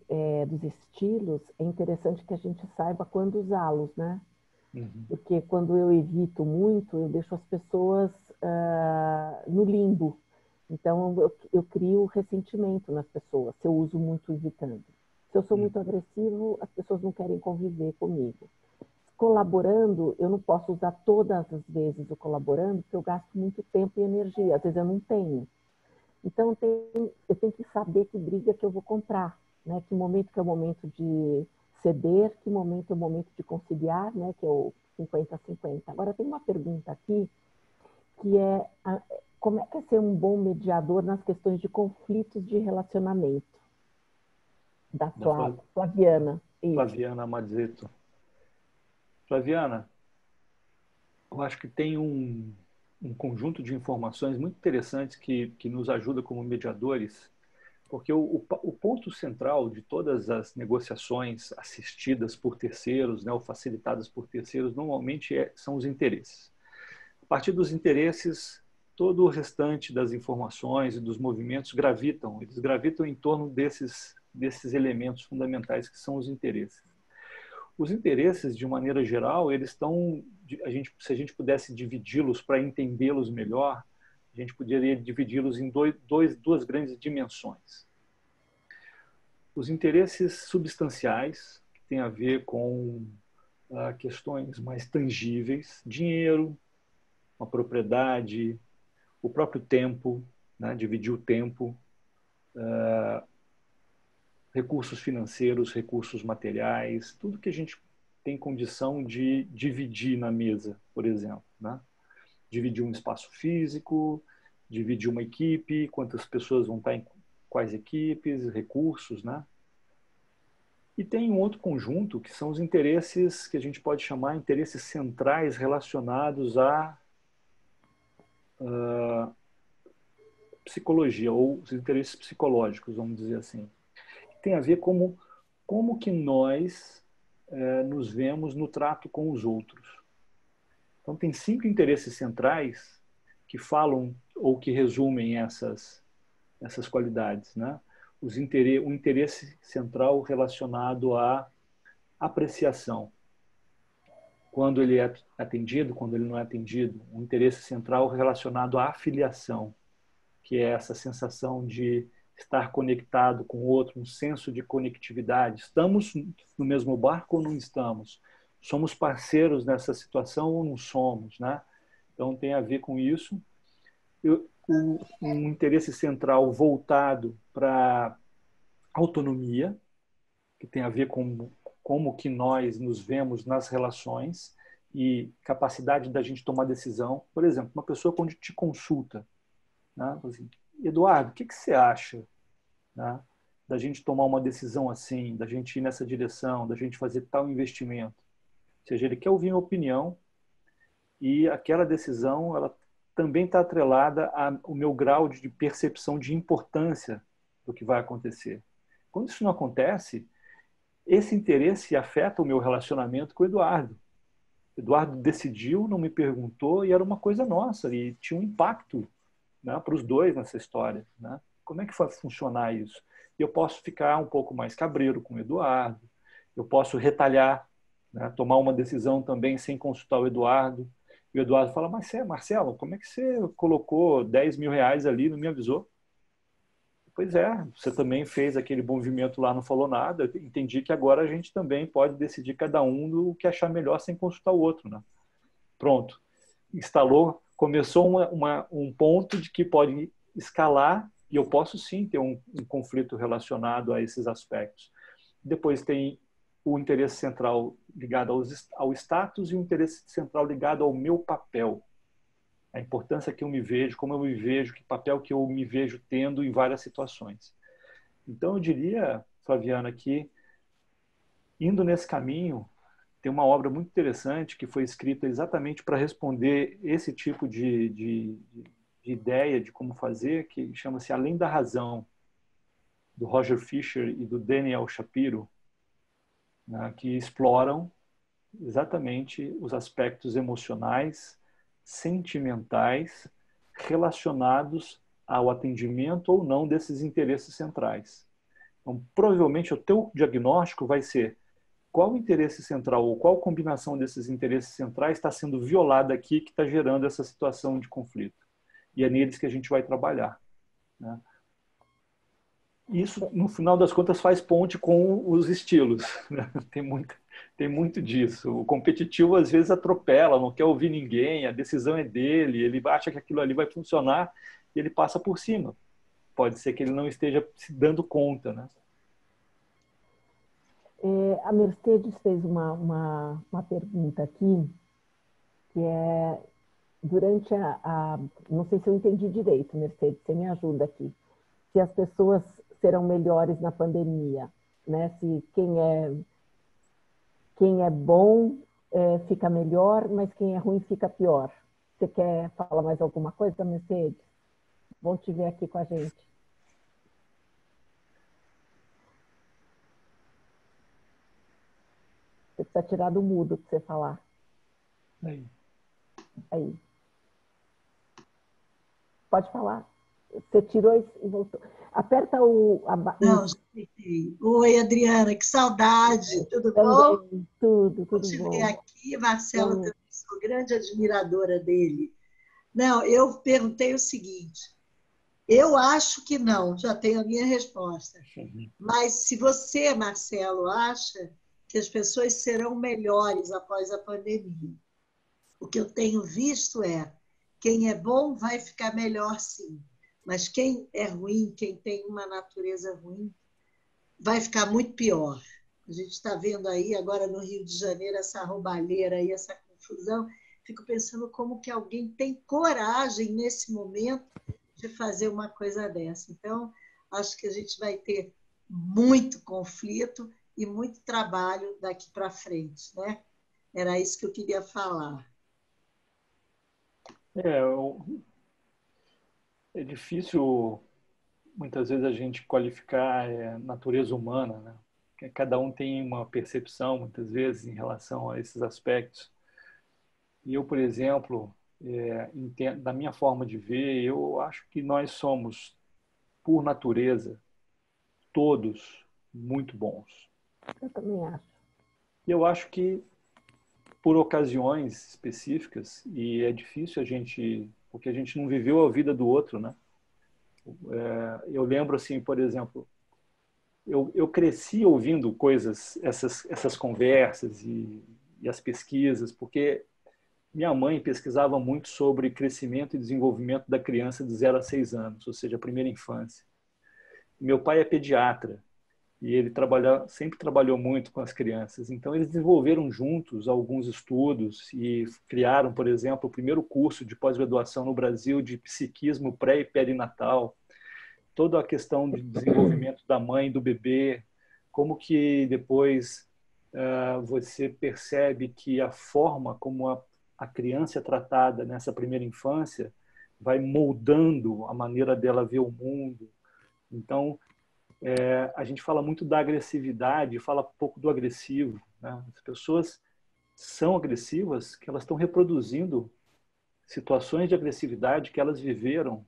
dos estilos é interessante que a gente saiba quando usá-los, né? Uhum. Porque quando eu evito muito, eu deixo as pessoas no limbo. Então, eu crio ressentimento nas pessoas, se eu uso muito evitando. Se eu sou muito agressivo, as pessoas não querem conviver comigo. Colaborando, eu não posso usar todas as vezes o colaborando, porque eu gasto muito tempo e energia, às vezes eu não tenho. Então, eu tenho que saber que briga que eu vou comprar, né? Que momento que é o momento de ceder, que momento é o momento de conciliar, né? Que é o 50-50. Agora, tem uma pergunta aqui, que é como é que é ser um bom mediador nas questões de conflitos de relacionamento? Da Flaviana. Isso. Flaviana Mazzetto. Flaviana, eu acho que tem um conjunto de informações muito interessantes que nos ajuda como mediadores, porque o ponto central de todas as negociações assistidas por terceiros, né, ou facilitadas por terceiros, normalmente são os interesses. A partir dos interesses, todo o restante das informações e dos movimentos eles gravitam em torno desses elementos fundamentais que são os interesses. Os interesses, de maneira geral, eles estão, se a gente pudesse dividi-los para entendê-los melhor, a gente poderia dividi-los em duas grandes dimensões. Os interesses substanciais, que têm a ver com questões mais tangíveis, dinheiro, uma propriedade, o próprio tempo, né? Dividir o tempo, recursos financeiros, recursos materiais, tudo que a gente tem condição de dividir na mesa, por exemplo, né? Dividir um espaço físico, dividir uma equipe, quantas pessoas vão estar em quais equipes, recursos, né? E tem um outro conjunto que são os interesses que a gente pode chamar interesses centrais relacionados à psicologia, ou os interesses psicológicos, vamos dizer assim. Tem a ver como que nós nos vemos no trato com os outros. Então, tem 5 interesses centrais que falam ou que resumem essas qualidades, né? O interesse central relacionado à apreciação, quando ele é atendido, quando ele não é atendido. Um interesse central relacionado à afiliação, que é essa sensação de estar conectado com o outro, um senso de conectividade. Estamos no mesmo barco ou não estamos? Somos parceiros nessa situação ou não somos, né? Então tem a ver com isso. Um interesse central voltado para autonomia, que tem a ver com como que nós nos vemos nas relações e capacidade da gente tomar decisão. Por exemplo, uma pessoa quando te consulta, né? Assim, Eduardo, o que você acha, né? Da gente tomar uma decisão assim, da gente ir nessa direção, da gente fazer tal investimento? Ou seja, ele quer ouvir minha opinião e aquela decisão ela também está atrelada ao meu grau de percepção de importância do que vai acontecer. Quando isso não acontece, esse interesse afeta o meu relacionamento com o Eduardo. O Eduardo decidiu, não me perguntou, e era uma coisa nossa, e tinha um impacto, né, para os dois nessa história. Né? Como é que vai funcionar isso? E eu posso ficar um pouco mais cabreiro com o Eduardo, eu posso retalhar, né, tomar uma decisão também sem consultar o Eduardo. E o Eduardo fala, mas Marcelo, como é que você colocou 10 mil reais ali e não me avisou? Pois é, você também fez aquele movimento lá, não falou nada. Eu entendi que agora a gente também pode decidir cada um do que achar melhor sem consultar o outro. Né? Pronto. Instalou, começou um ponto de que pode escalar e eu posso sim ter um conflito relacionado a esses aspectos. Depois tem o interesse central ligado ao status e o interesse central ligado ao meu papel. A importância que eu me vejo, como eu me vejo, que papel que eu me vejo tendo em várias situações. Então, eu diria, Flaviana, que indo nesse caminho, tem uma obra muito interessante que foi escrita exatamente para responder esse tipo de ideia de como fazer, que chama-se Além da Razão, do Roger Fisher e do Daniel Shapiro, né, que exploram exatamente os aspectos emocionais, sentimentais, relacionados ao atendimento ou não desses interesses centrais. Então, provavelmente, o teu diagnóstico vai ser qual interesse central ou qual combinação desses interesses centrais está sendo violada aqui que está gerando essa situação de conflito. E é neles que a gente vai trabalhar. Né? Isso, no final das contas, faz ponte com os estilos. Né? Tem muito disso. O competitivo, às vezes, atropela, não quer ouvir ninguém, a decisão é dele, ele acha que aquilo ali vai funcionar e ele passa por cima. Pode ser que ele não esteja se dando conta. Né? A Mercedes fez uma pergunta aqui, que é, durante não sei se eu entendi direito, Mercedes, você me ajuda aqui, se as pessoas serão melhores na pandemia, né? Se quem é bom fica melhor, mas quem é ruim fica pior. Você quer falar mais alguma coisa, Mercedes? Bom te ver aqui com a gente. Você precisa tirar do mudo para você falar. Aí. Pode falar. Você tirou e voltou. Aperta Não, já apertei. Oi, Adriana, que saudade. Tudo bom? Também, tudo Vou te bom. ver aqui. Marcelo, também sou grande admiradora dele. Não, eu perguntei o seguinte. Eu acho que não, já tenho a minha resposta. Mas se você, Marcelo, acha que as pessoas serão melhores após a pandemia, o que eu tenho visto é quem é bom vai ficar melhor, sim. Mas quem é ruim, quem tem uma natureza ruim, vai ficar muito pior. A gente está vendo aí agora no Rio de Janeiro essa roubalheira aí, essa confusão. Fico pensando como que alguém tem coragem nesse momento de fazer uma coisa dessa. Então, acho que a gente vai ter muito conflito e muito trabalho daqui para frente, né? Era isso que eu queria falar. É difícil, muitas vezes, a gente qualificar a natureza humana. Né? Cada um tem uma percepção, muitas vezes, em relação a esses aspectos. E eu, por exemplo, da minha forma de ver, eu acho que nós somos, por natureza, todos muito bons. Eu também acho. E eu acho que, por ocasiões específicas, e é difícil porque a gente não viveu a vida do outro, né? Eu lembro, assim, por exemplo, eu cresci ouvindo essas conversas e as pesquisas, porque minha mãe pesquisava muito sobre crescimento e desenvolvimento da criança de 0 a 6 anos, ou seja, a primeira infância. Meu pai é pediatra e ele sempre trabalhou muito com as crianças. Então, eles desenvolveram juntos alguns estudos e criaram, por exemplo, o primeiro curso de pós-graduação no Brasil de psiquismo pré e perinatal, toda a questão de desenvolvimento da mãe e do bebê, como que depois você percebe que a forma como a criança é tratada nessa primeira infância vai moldando a maneira dela ver o mundo. Então, a gente fala muito da agressividade, fala pouco do agressivo, né? As pessoas são agressivas que elas estão reproduzindo situações de agressividade que elas viveram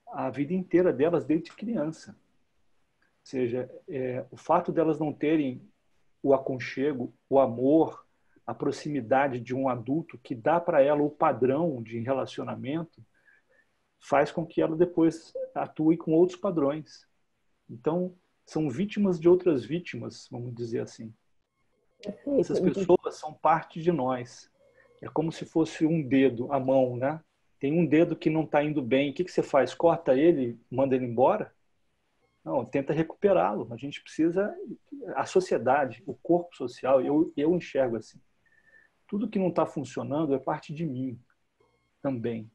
a vida inteira delas desde criança. Ou seja, o fato delas não terem o aconchego, o amor, a proximidade de um adulto que dá para ela o padrão de relacionamento, faz com que ela depois atue com outros padrões. Então, são vítimas de outras vítimas, vamos dizer assim. Essas pessoas são parte de nós. É como se fosse um dedo, a mão, né? Tem um dedo que não está indo bem. O que você faz? Corta ele, manda ele embora? Não, tenta recuperá-lo. A gente precisa... A sociedade, o corpo social, eu enxergo assim. Tudo que não está funcionando é parte de mim também.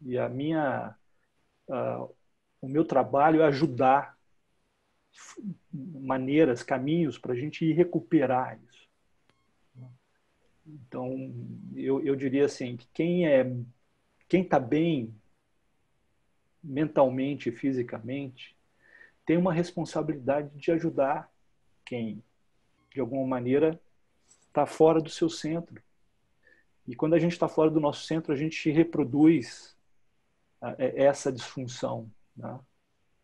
E o meu trabalho é ajudar maneiras, caminhos para a gente ir recuperar isso. Então, eu diria assim, que quem está bem mentalmente e fisicamente tem uma responsabilidade de ajudar quem, de alguma maneira, está fora do seu centro. E quando a gente está fora do nosso centro, a gente reproduz essa disfunção, né?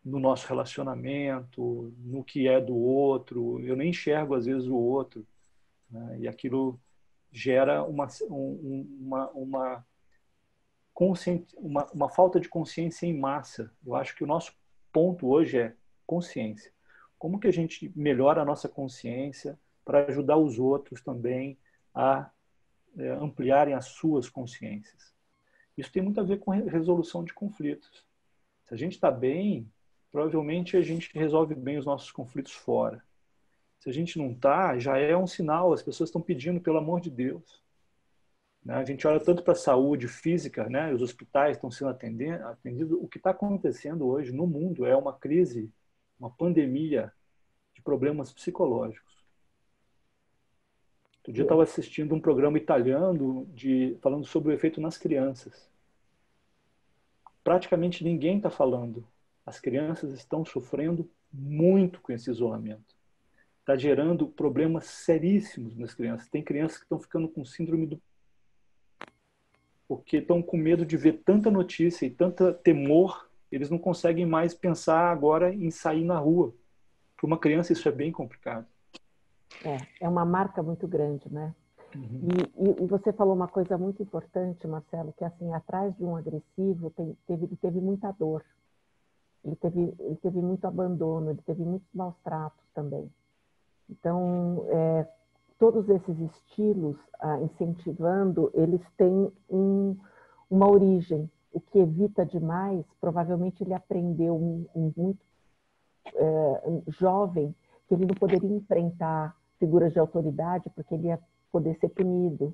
No nosso relacionamento, no que é do outro. Eu nem enxergo, às vezes, o outro, né? E aquilo gera uma falta de consciência em massa. Eu acho que o nosso ponto hoje é consciência. Como que a gente melhora a nossa consciência para ajudar os outros também a ampliarem as suas consciências? Isso tem muito a ver com resolução de conflitos. Se a gente está bem, provavelmente a gente resolve bem os nossos conflitos fora. Se a gente não está, já é um sinal, as pessoas estão pedindo, pelo amor de Deus. Né? A gente olha tanto para a saúde física, né? Os hospitais estão sendo atendidos. O que está acontecendo hoje no mundo é uma crise, uma pandemia de problemas psicológicos. Outro dia eu estava assistindo um programa italiano falando sobre o efeito nas crianças. Praticamente ninguém está falando. As crianças estão sofrendo muito com esse isolamento. Está gerando problemas seríssimos nas crianças. Tem crianças que estão ficando com síndrome do... porque estão com medo de ver tanta notícia e tanta temor, eles não conseguem mais pensar agora em sair na rua. Para uma criança isso é bem complicado. É uma marca muito grande, né? Uhum. E você falou uma coisa muito importante, Marcelo, que assim, atrás de um agressivo ele teve muita dor, ele teve muito abandono, ele teve muitos maus tratos também. Então, todos esses estilos incentivando, eles têm uma origem. O que evita demais, provavelmente ele aprendeu muito jovem que ele não poderia enfrentar figuras de autoridade porque ele ia poder ser punido.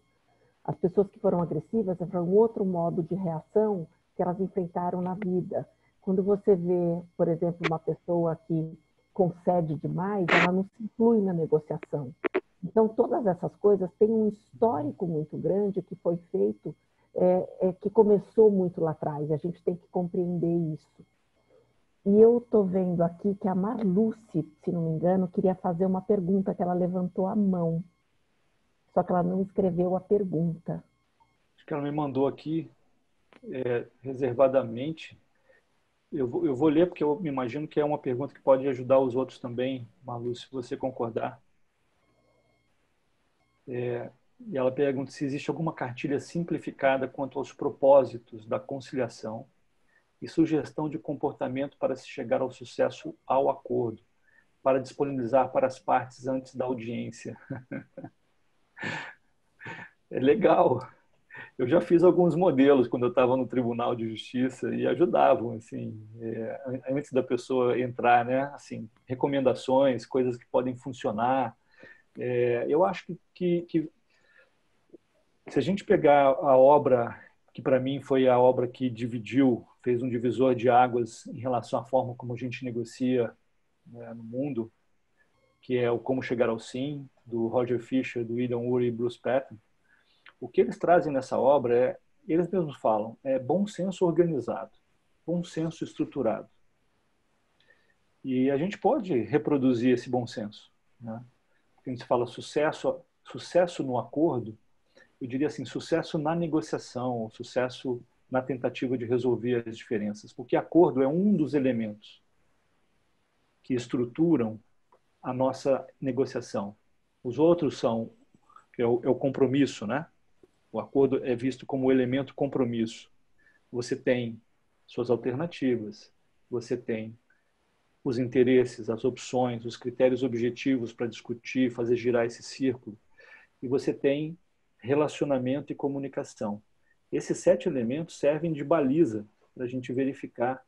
As pessoas que foram agressivas foram um outro modo de reação que elas enfrentaram na vida. Quando você vê, por exemplo, uma pessoa que concede demais, ela não se inclui na negociação. Então, todas essas coisas têm um histórico muito grande que foi feito, que começou muito lá atrás, e a gente tem que compreender isso. E eu estou vendo aqui que a Marluce, se não me engano, queria fazer uma pergunta, que ela levantou a mão. Só que ela não escreveu a pergunta. Acho que ela me mandou aqui, reservadamente. Eu vou ler, porque eu me imagino que é uma pergunta que pode ajudar os outros também, Marluce, se você concordar. E ela pergunta se existe alguma cartilha simplificada quanto aos propósitos da conciliação e sugestão de comportamento para se chegar ao sucesso ao acordo, para disponibilizar para as partes antes da audiência. É legal. Eu já fiz alguns modelos quando eu estava no Tribunal de Justiça e ajudavam, assim, antes da pessoa entrar, né? Assim, recomendações, coisas que podem funcionar. Eu acho que se a gente pegar a obra que para mim foi a obra que fez um divisor de águas em relação à forma como a gente negocia, né, no mundo, que é o Como Chegar ao Sim, do Roger Fisher, do William Ury e Bruce Patton. O que eles trazem nessa obra eles mesmos falam, é bom senso organizado, bom senso estruturado. E a gente pode reproduzir esse bom senso, né? Porque a gente fala sucesso no acordo, eu diria assim, sucesso na negociação, sucesso na tentativa de resolver as diferenças, porque acordo é um dos elementos que estruturam a nossa negociação. Os outros é o compromisso, né? O acordo é visto como o elemento compromisso. Você tem suas alternativas, você tem os interesses, as opções, os critérios objetivos para discutir, fazer girar esse círculo. E você tem relacionamento e comunicação. Esses 7 elementos servem de baliza para a gente verificar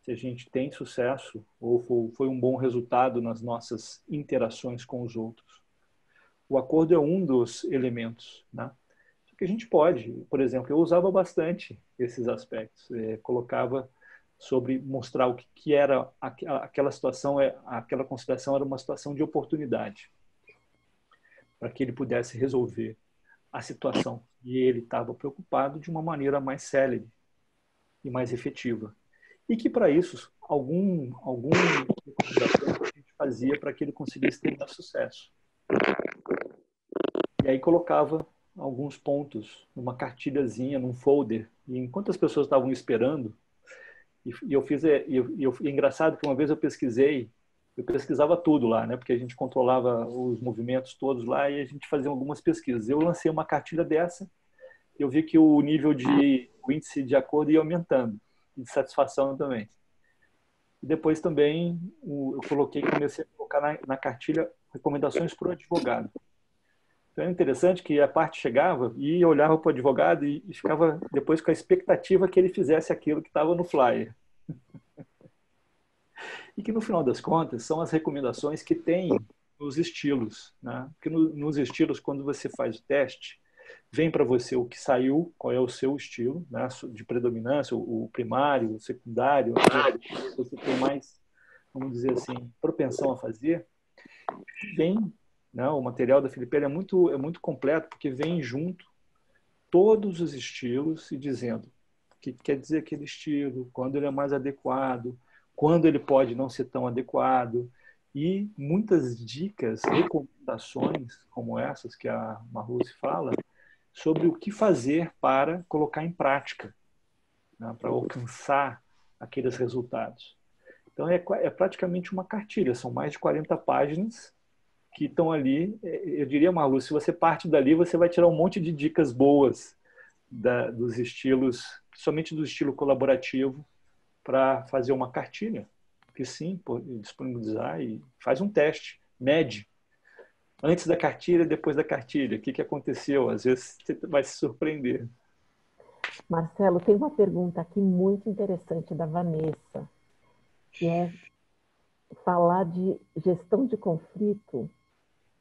se a gente tem sucesso ou foi um bom resultado nas nossas interações com os outros. O acordo é um dos elementos, né? Só que a gente pode, por exemplo, eu usava bastante esses aspectos, colocava sobre mostrar o que era aquela situação, aquela consideração era uma situação de oportunidade, para que ele pudesse resolver a situação. E ele estava preocupado de uma maneira mais célere e mais efetiva. E que, para isso, algum recomendação a gente fazia para que ele conseguisse ter mais sucesso. E aí colocava alguns pontos numa cartilhazinha, num folder. E enquanto as pessoas estavam esperando, é engraçado que uma vez eu pesquisava tudo lá, né? Porque a gente controlava os movimentos todos lá e a gente fazia algumas pesquisas. Eu lancei uma cartilha dessa, eu vi que o índice de acordo ia aumentando, e de satisfação também. E depois também comecei a colocar na cartilha recomendações para o advogado. Então é interessante que a parte chegava e olhava para o advogado e ficava depois com a expectativa que ele fizesse aquilo que estava no flyer. E que, no final das contas, são as recomendações que tem nos estilos, né? Porque nos estilos, quando você faz o teste, vem para você o que saiu, qual é o seu estilo, né? De predominância, o primário, o secundário, você tem mais, vamos dizer assim, propensão a fazer. Vem, né? O material da Filippelli é muito completo, porque vem junto todos os estilos e dizendo o que quer dizer aquele estilo, quando ele é mais adequado, quando ele pode não ser tão adequado, e muitas dicas, recomendações como essas que a Marluce fala, sobre o que fazer para colocar em prática, né, para alcançar aqueles resultados. Então, é praticamente uma cartilha, são mais de 40 páginas que estão ali. Eu diria, Marluce, se você parte dali, você vai tirar um monte de dicas boas dos estilos, principalmente do estilo colaborativo, para fazer uma cartilha, que sim, disponibilizar e faz um teste, mede. Antes da cartilha, depois da cartilha, o que aconteceu? Às vezes você vai se surpreender. Marcelo, tem uma pergunta aqui muito interessante da Vanessa, que é falar de gestão de conflito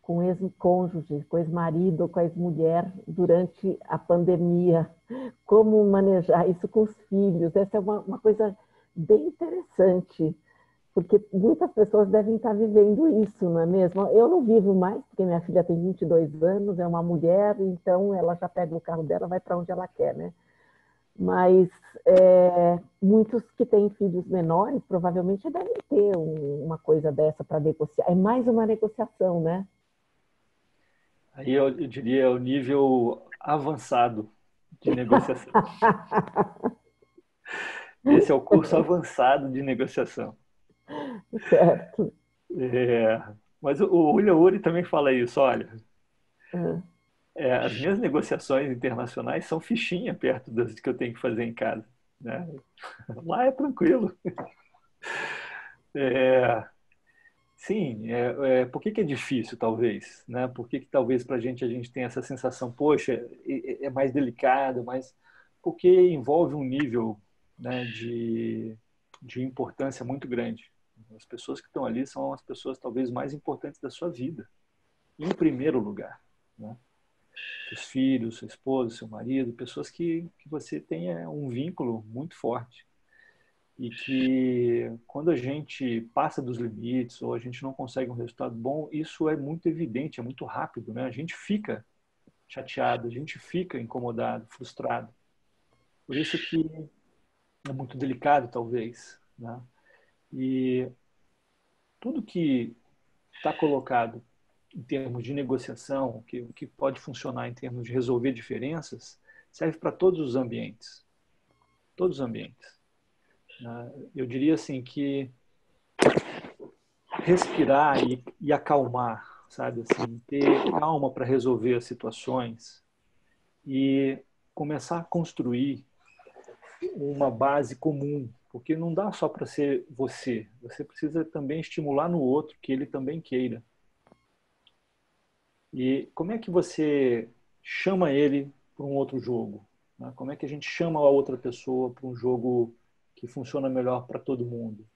com ex-cônjuge, com ex-marido, com ex-mulher durante a pandemia. Como manejar isso com os filhos? Essa é uma coisa bem interessante, porque muitas pessoas devem estar vivendo isso, não é mesmo? Eu não vivo mais, porque minha filha tem 22 anos, é uma mulher, então ela já pega o carro dela, vai para onde ela quer, né? Mas muitos que têm filhos menores provavelmente devem ter uma coisa dessa para negociar. É mais uma negociação, né? Aí eu diria o nível avançado de negociação. Esse é o curso avançado de negociação. Certo. Mas o William Ury também fala isso, olha, as minhas negociações internacionais são fichinha perto das que eu tenho que fazer em casa, né? Lá é tranquilo. Sim, por que é difícil, talvez, né? Por que talvez para a gente tem essa sensação, poxa, é mais delicado, mas porque envolve um nível, né, de importância muito grande. As pessoas que estão ali são as pessoas talvez mais importantes da sua vida, em primeiro lugar, né? Seus filhos, sua esposa, seu marido, pessoas que você tenha um vínculo muito forte. E que quando a gente passa dos limites ou a gente não consegue um resultado bom, isso é muito evidente, é muito rápido, né? A gente fica chateado, a gente fica incomodado, frustrado. Por isso que é muito delicado, talvez, né? E tudo que está colocado em termos de negociação, que pode funcionar em termos de resolver diferenças, serve para todos os ambientes. Todos os ambientes. Eu diria assim que respirar e acalmar, sabe? Assim, ter calma para resolver as situações e começar a construir uma base comum, porque não dá só para ser você. Você precisa também estimular no outro que ele também queira. E como é que você chama ele para um outro jogo? Né? Como é que a gente chama a outra pessoa para um jogo que funciona melhor para todo mundo?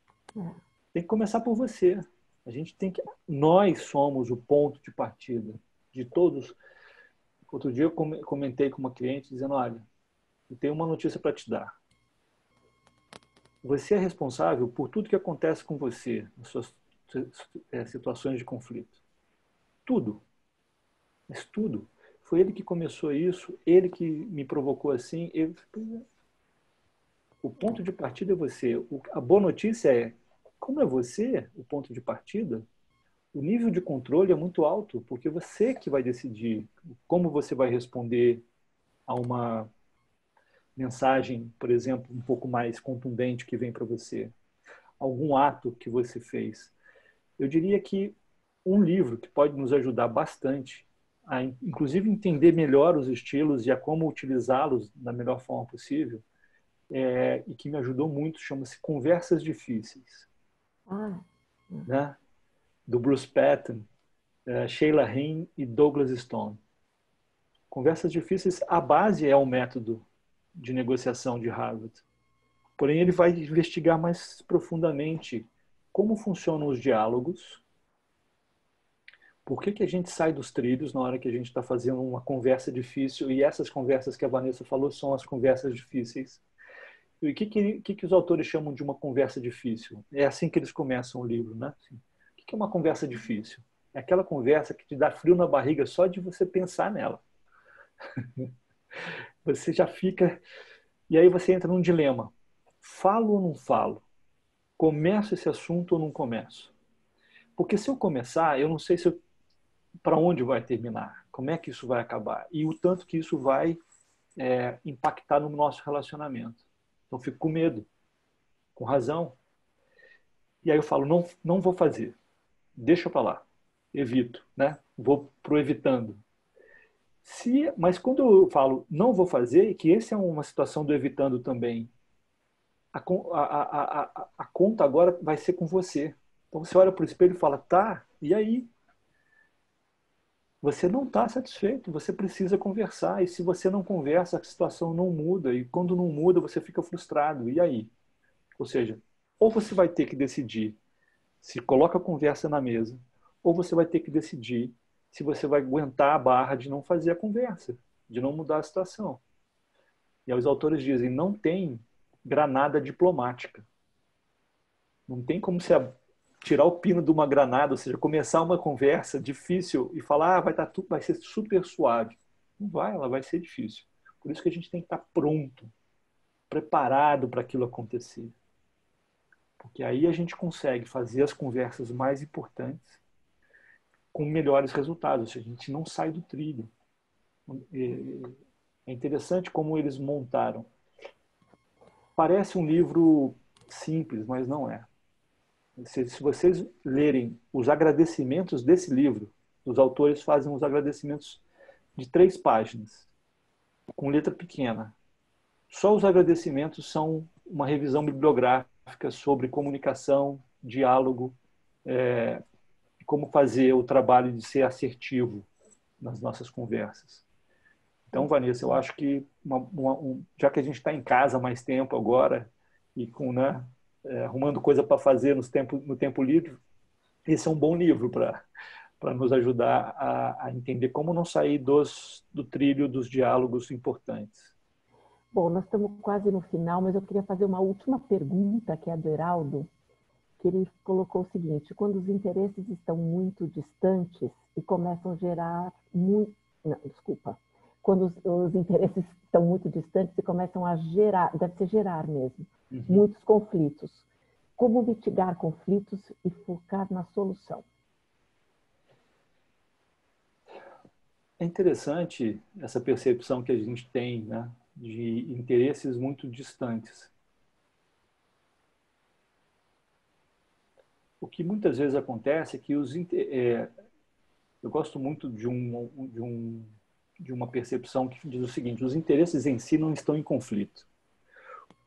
Tem que começar por você. A gente tem que. Nós somos o ponto de partida de todos. Outro dia eu comentei com uma cliente dizendo: olha, eu tenho uma notícia para te dar. Você é responsável por tudo que acontece com você nas suas situações de conflito. Tudo. Mas tudo. Foi ele que começou isso, ele que me provocou assim. O ponto de partida é você. A boa notícia é, como é você o ponto de partida, o nível de controle é muito alto, porque você que vai decidir como você vai responder a uma mensagem, por exemplo, um pouco mais contundente que vem para você, algum ato que você fez. Eu diria que um livro que pode nos ajudar bastante a, inclusive, entender melhor os estilos e a como utilizá-los da melhor forma possível, e que me ajudou muito, chama-se Conversas Difíceis. Né? Do Bruce Patton, Sheila Heen e Douglas Stone. Conversas Difíceis, a base é o método de negociação de Harvard. Porém, ele vai investigar mais profundamente como funcionam os diálogos, por que a gente sai dos trilhos na hora que a gente está fazendo uma conversa difícil, e essas conversas que a Vanessa falou são as conversas difíceis. E o que os autores chamam de uma conversa difícil? É assim que eles começam o livro, né? Assim, o que é uma conversa difícil? É aquela conversa que te dá frio na barriga só de você pensar nela. Você já fica... E aí você entra num dilema. Falo ou não falo? Começo esse assunto ou não começo? Porque se eu começar, eu não sei para onde vai terminar, como é que isso vai acabar e o tanto que isso vai impactar no nosso relacionamento. Então, eu fico com medo, com razão. E aí eu falo, não vou fazer. Deixa para lá. Evito, né? Vou pro evitando. Mas quando eu falo não vou fazer, que essa é uma situação do evitando também, a conta agora vai ser com você. Então você olha para o espelho e fala, tá, e aí? Você não está satisfeito, você precisa conversar. E se você não conversa, a situação não muda. E quando não muda, você fica frustrado. E aí? Ou seja, ou você vai ter que decidir se coloca a conversa na mesa, ou você vai ter que decidir se você vai aguentar a barra de não fazer a conversa, de não mudar a situação. E aí os autores dizem, não tem granada diplomática. Não tem como você tirar o pino de uma granada, ou seja, começar uma conversa difícil e falar, vai ser super suave. Não vai, ela vai ser difícil. Por isso que a gente tem que estar pronto, preparado para aquilo acontecer. Porque aí a gente consegue fazer as conversas mais importantes com melhores resultados. Ou seja, a gente não sai do trilho. É interessante como eles montaram. Parece um livro simples, mas não é. Se vocês lerem os agradecimentos desse livro, os autores fazem os agradecimentos de 3 páginas, com letra pequena. Só os agradecimentos são uma revisão bibliográfica sobre comunicação, diálogo, como fazer o trabalho de ser assertivo nas nossas conversas. Então, Vanessa, eu acho que, já que a gente está em casa há mais tempo agora, e arrumando coisa para fazer no tempo livre, esse é um bom livro para nos ajudar a entender como não sair do trilho dos diálogos importantes. Bom, nós estamos quase no final, mas eu queria fazer uma última pergunta, que é a do Heraldo, que ele colocou o seguinte: quando os interesses estão muito distantes e começam a gerar não, desculpa, quando os interesses estão muito distantes e começam a gerar, deve ser gerar mesmo, muitos conflitos. Como mitigar conflitos e focar na solução? É interessante essa percepção que a gente tem, né, de interesses muito distantes. O que muitas vezes acontece é que eu gosto muito de uma percepção que diz o seguinte: os interesses em si não estão em conflito.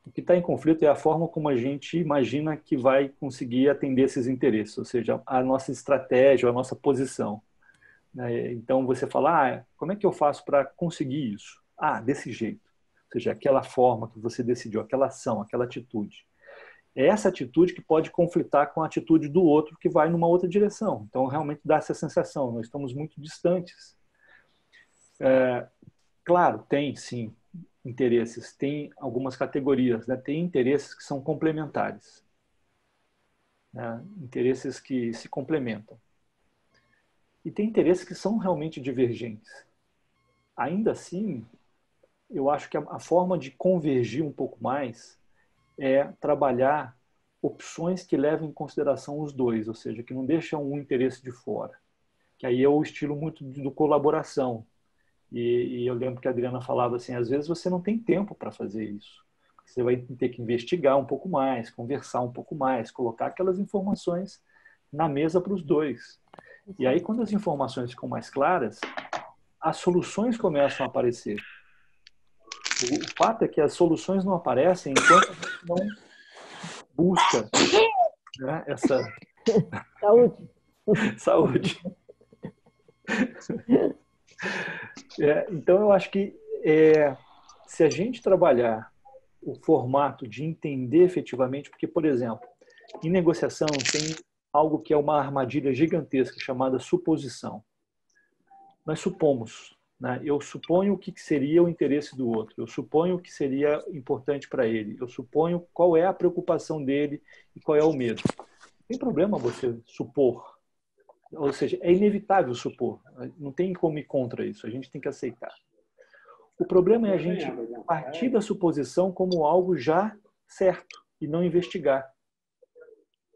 O que está em conflito é a forma como a gente imagina que vai conseguir atender esses interesses, ou seja, a nossa estratégia, a nossa posição. Então você fala, como é que eu faço para conseguir isso? Desse jeito. Ou seja, aquela forma que você decidiu, aquela ação, aquela atitude. É essa atitude que pode conflitar com a atitude do outro que vai numa outra direção. Então realmente dá essa sensação, nós estamos muito distantes. Claro, tem sim interesses, tem algumas categorias, né? Tem interesses que são complementares, né? Interesses que se complementam. E tem interesses que são realmente divergentes. Ainda assim, eu acho que a forma de convergir um pouco mais é trabalhar opções que levem em consideração os dois, ou seja, que não deixam um interesse de fora. Que aí é o estilo muito do colaboração. E eu lembro que a Adriana falava assim, às vezes você não tem tempo para fazer isso. Você vai ter que investigar um pouco mais, conversar um pouco mais, colocar aquelas informações na mesa para os dois. E aí, quando as informações ficam mais claras, as soluções começam a aparecer. O fato é que as soluções não aparecem enquanto a gente não busca, né, essa Saúde. saúde. Então, eu acho que se a gente trabalhar o formato de entender efetivamente, porque, por exemplo, em negociação tem algo que é uma armadilha gigantesca chamada suposição. Nós supomos, né? Eu suponho o que seria o interesse do outro, eu suponho o que seria importante para ele, eu suponho qual é a preocupação dele e qual é o medo. Não tem problema você supor, ou seja, é inevitável supor, não tem como ir contra isso, a gente tem que aceitar. O problema é a gente partir da suposição como algo já certo e não investigar.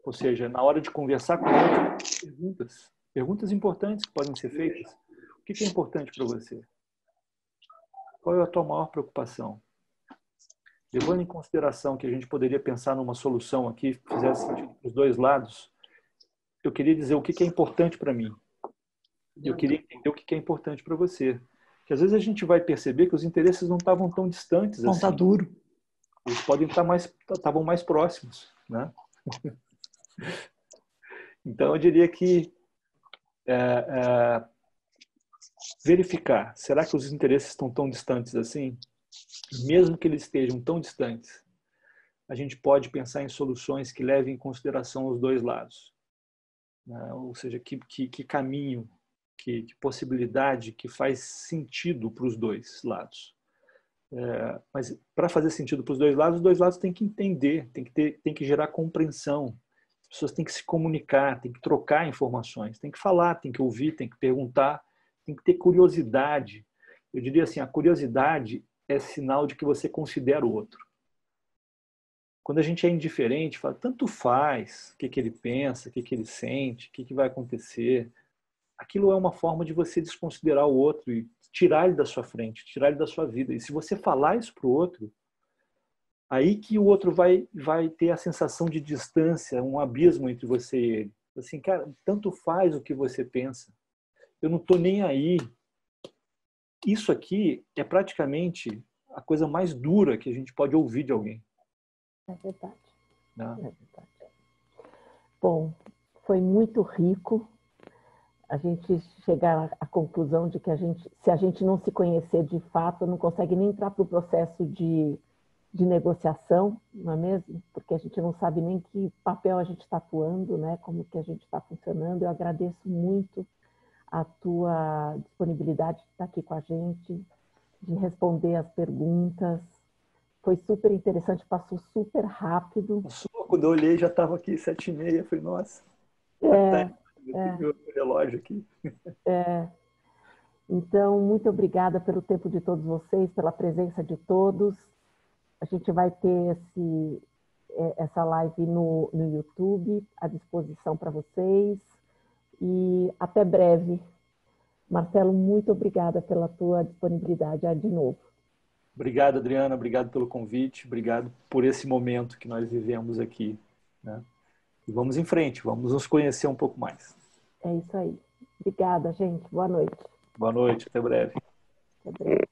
Ou seja, na hora de conversar com o outro, perguntas importantes que podem ser feitas. O que é importante para você? Qual é a tua maior preocupação? Levando em consideração que a gente poderia pensar numa solução aqui que fizesse sentido para os dois lados, eu queria dizer o que é importante para mim. Eu queria entender o que é importante para você. Porque às vezes a gente vai perceber que os interesses não estavam tão distantes assim. Ponta duro. Eles podem estavam mais próximos, né? Então eu diria que verificar, será que os interesses estão tão distantes assim? Mesmo que eles estejam tão distantes, a gente pode pensar em soluções que levem em consideração os dois lados, né? Ou seja, que caminho, que possibilidade que faz sentido para os dois lados. Mas para fazer sentido para os dois lados têm que entender, tem que gerar compreensão. As pessoas têm que se comunicar, têm que trocar informações, têm que falar, têm que ouvir, têm que perguntar, tem que ter curiosidade. Eu diria assim, a curiosidade é sinal de que você considera o outro. Quando a gente é indiferente, fala, tanto faz o que ele pensa, o que ele sente, o que vai acontecer. Aquilo é uma forma de você desconsiderar o outro e tirar ele da sua frente, tirar ele da sua vida. E se você falar isso para o outro, aí que o outro vai ter a sensação de distância, um abismo entre você e ele. Assim, cara, tanto faz o que você pensa. Eu não estou nem aí. Isso aqui é praticamente a coisa mais dura que a gente pode ouvir de alguém. É verdade. Né? É verdade. Bom, foi muito rico a gente chegar à conclusão de que se a gente não se conhecer de fato, não consegue nem entrar para o processo de negociação, não é mesmo? Porque a gente não sabe nem que papel a gente está atuando, né? Como que a gente está funcionando. Eu agradeço muito a tua disponibilidade de estar aqui com a gente, de responder as perguntas. Foi super interessante, passou super rápido. Quando eu olhei, já estava aqui 7h30. Falei, nossa, meu relógio aqui. Então, muito obrigada pelo tempo de todos vocês, pela presença de todos. A gente vai ter essa live no YouTube à disposição para vocês. E até breve. Marcelo, muito obrigada pela tua disponibilidade de novo. Obrigado, Adriana. Obrigado pelo convite. Obrigado por esse momento que nós vivemos aqui, né? E vamos em frente, vamos nos conhecer um pouco mais. É isso aí. Obrigada, gente. Boa noite. Boa noite, até breve. Até breve.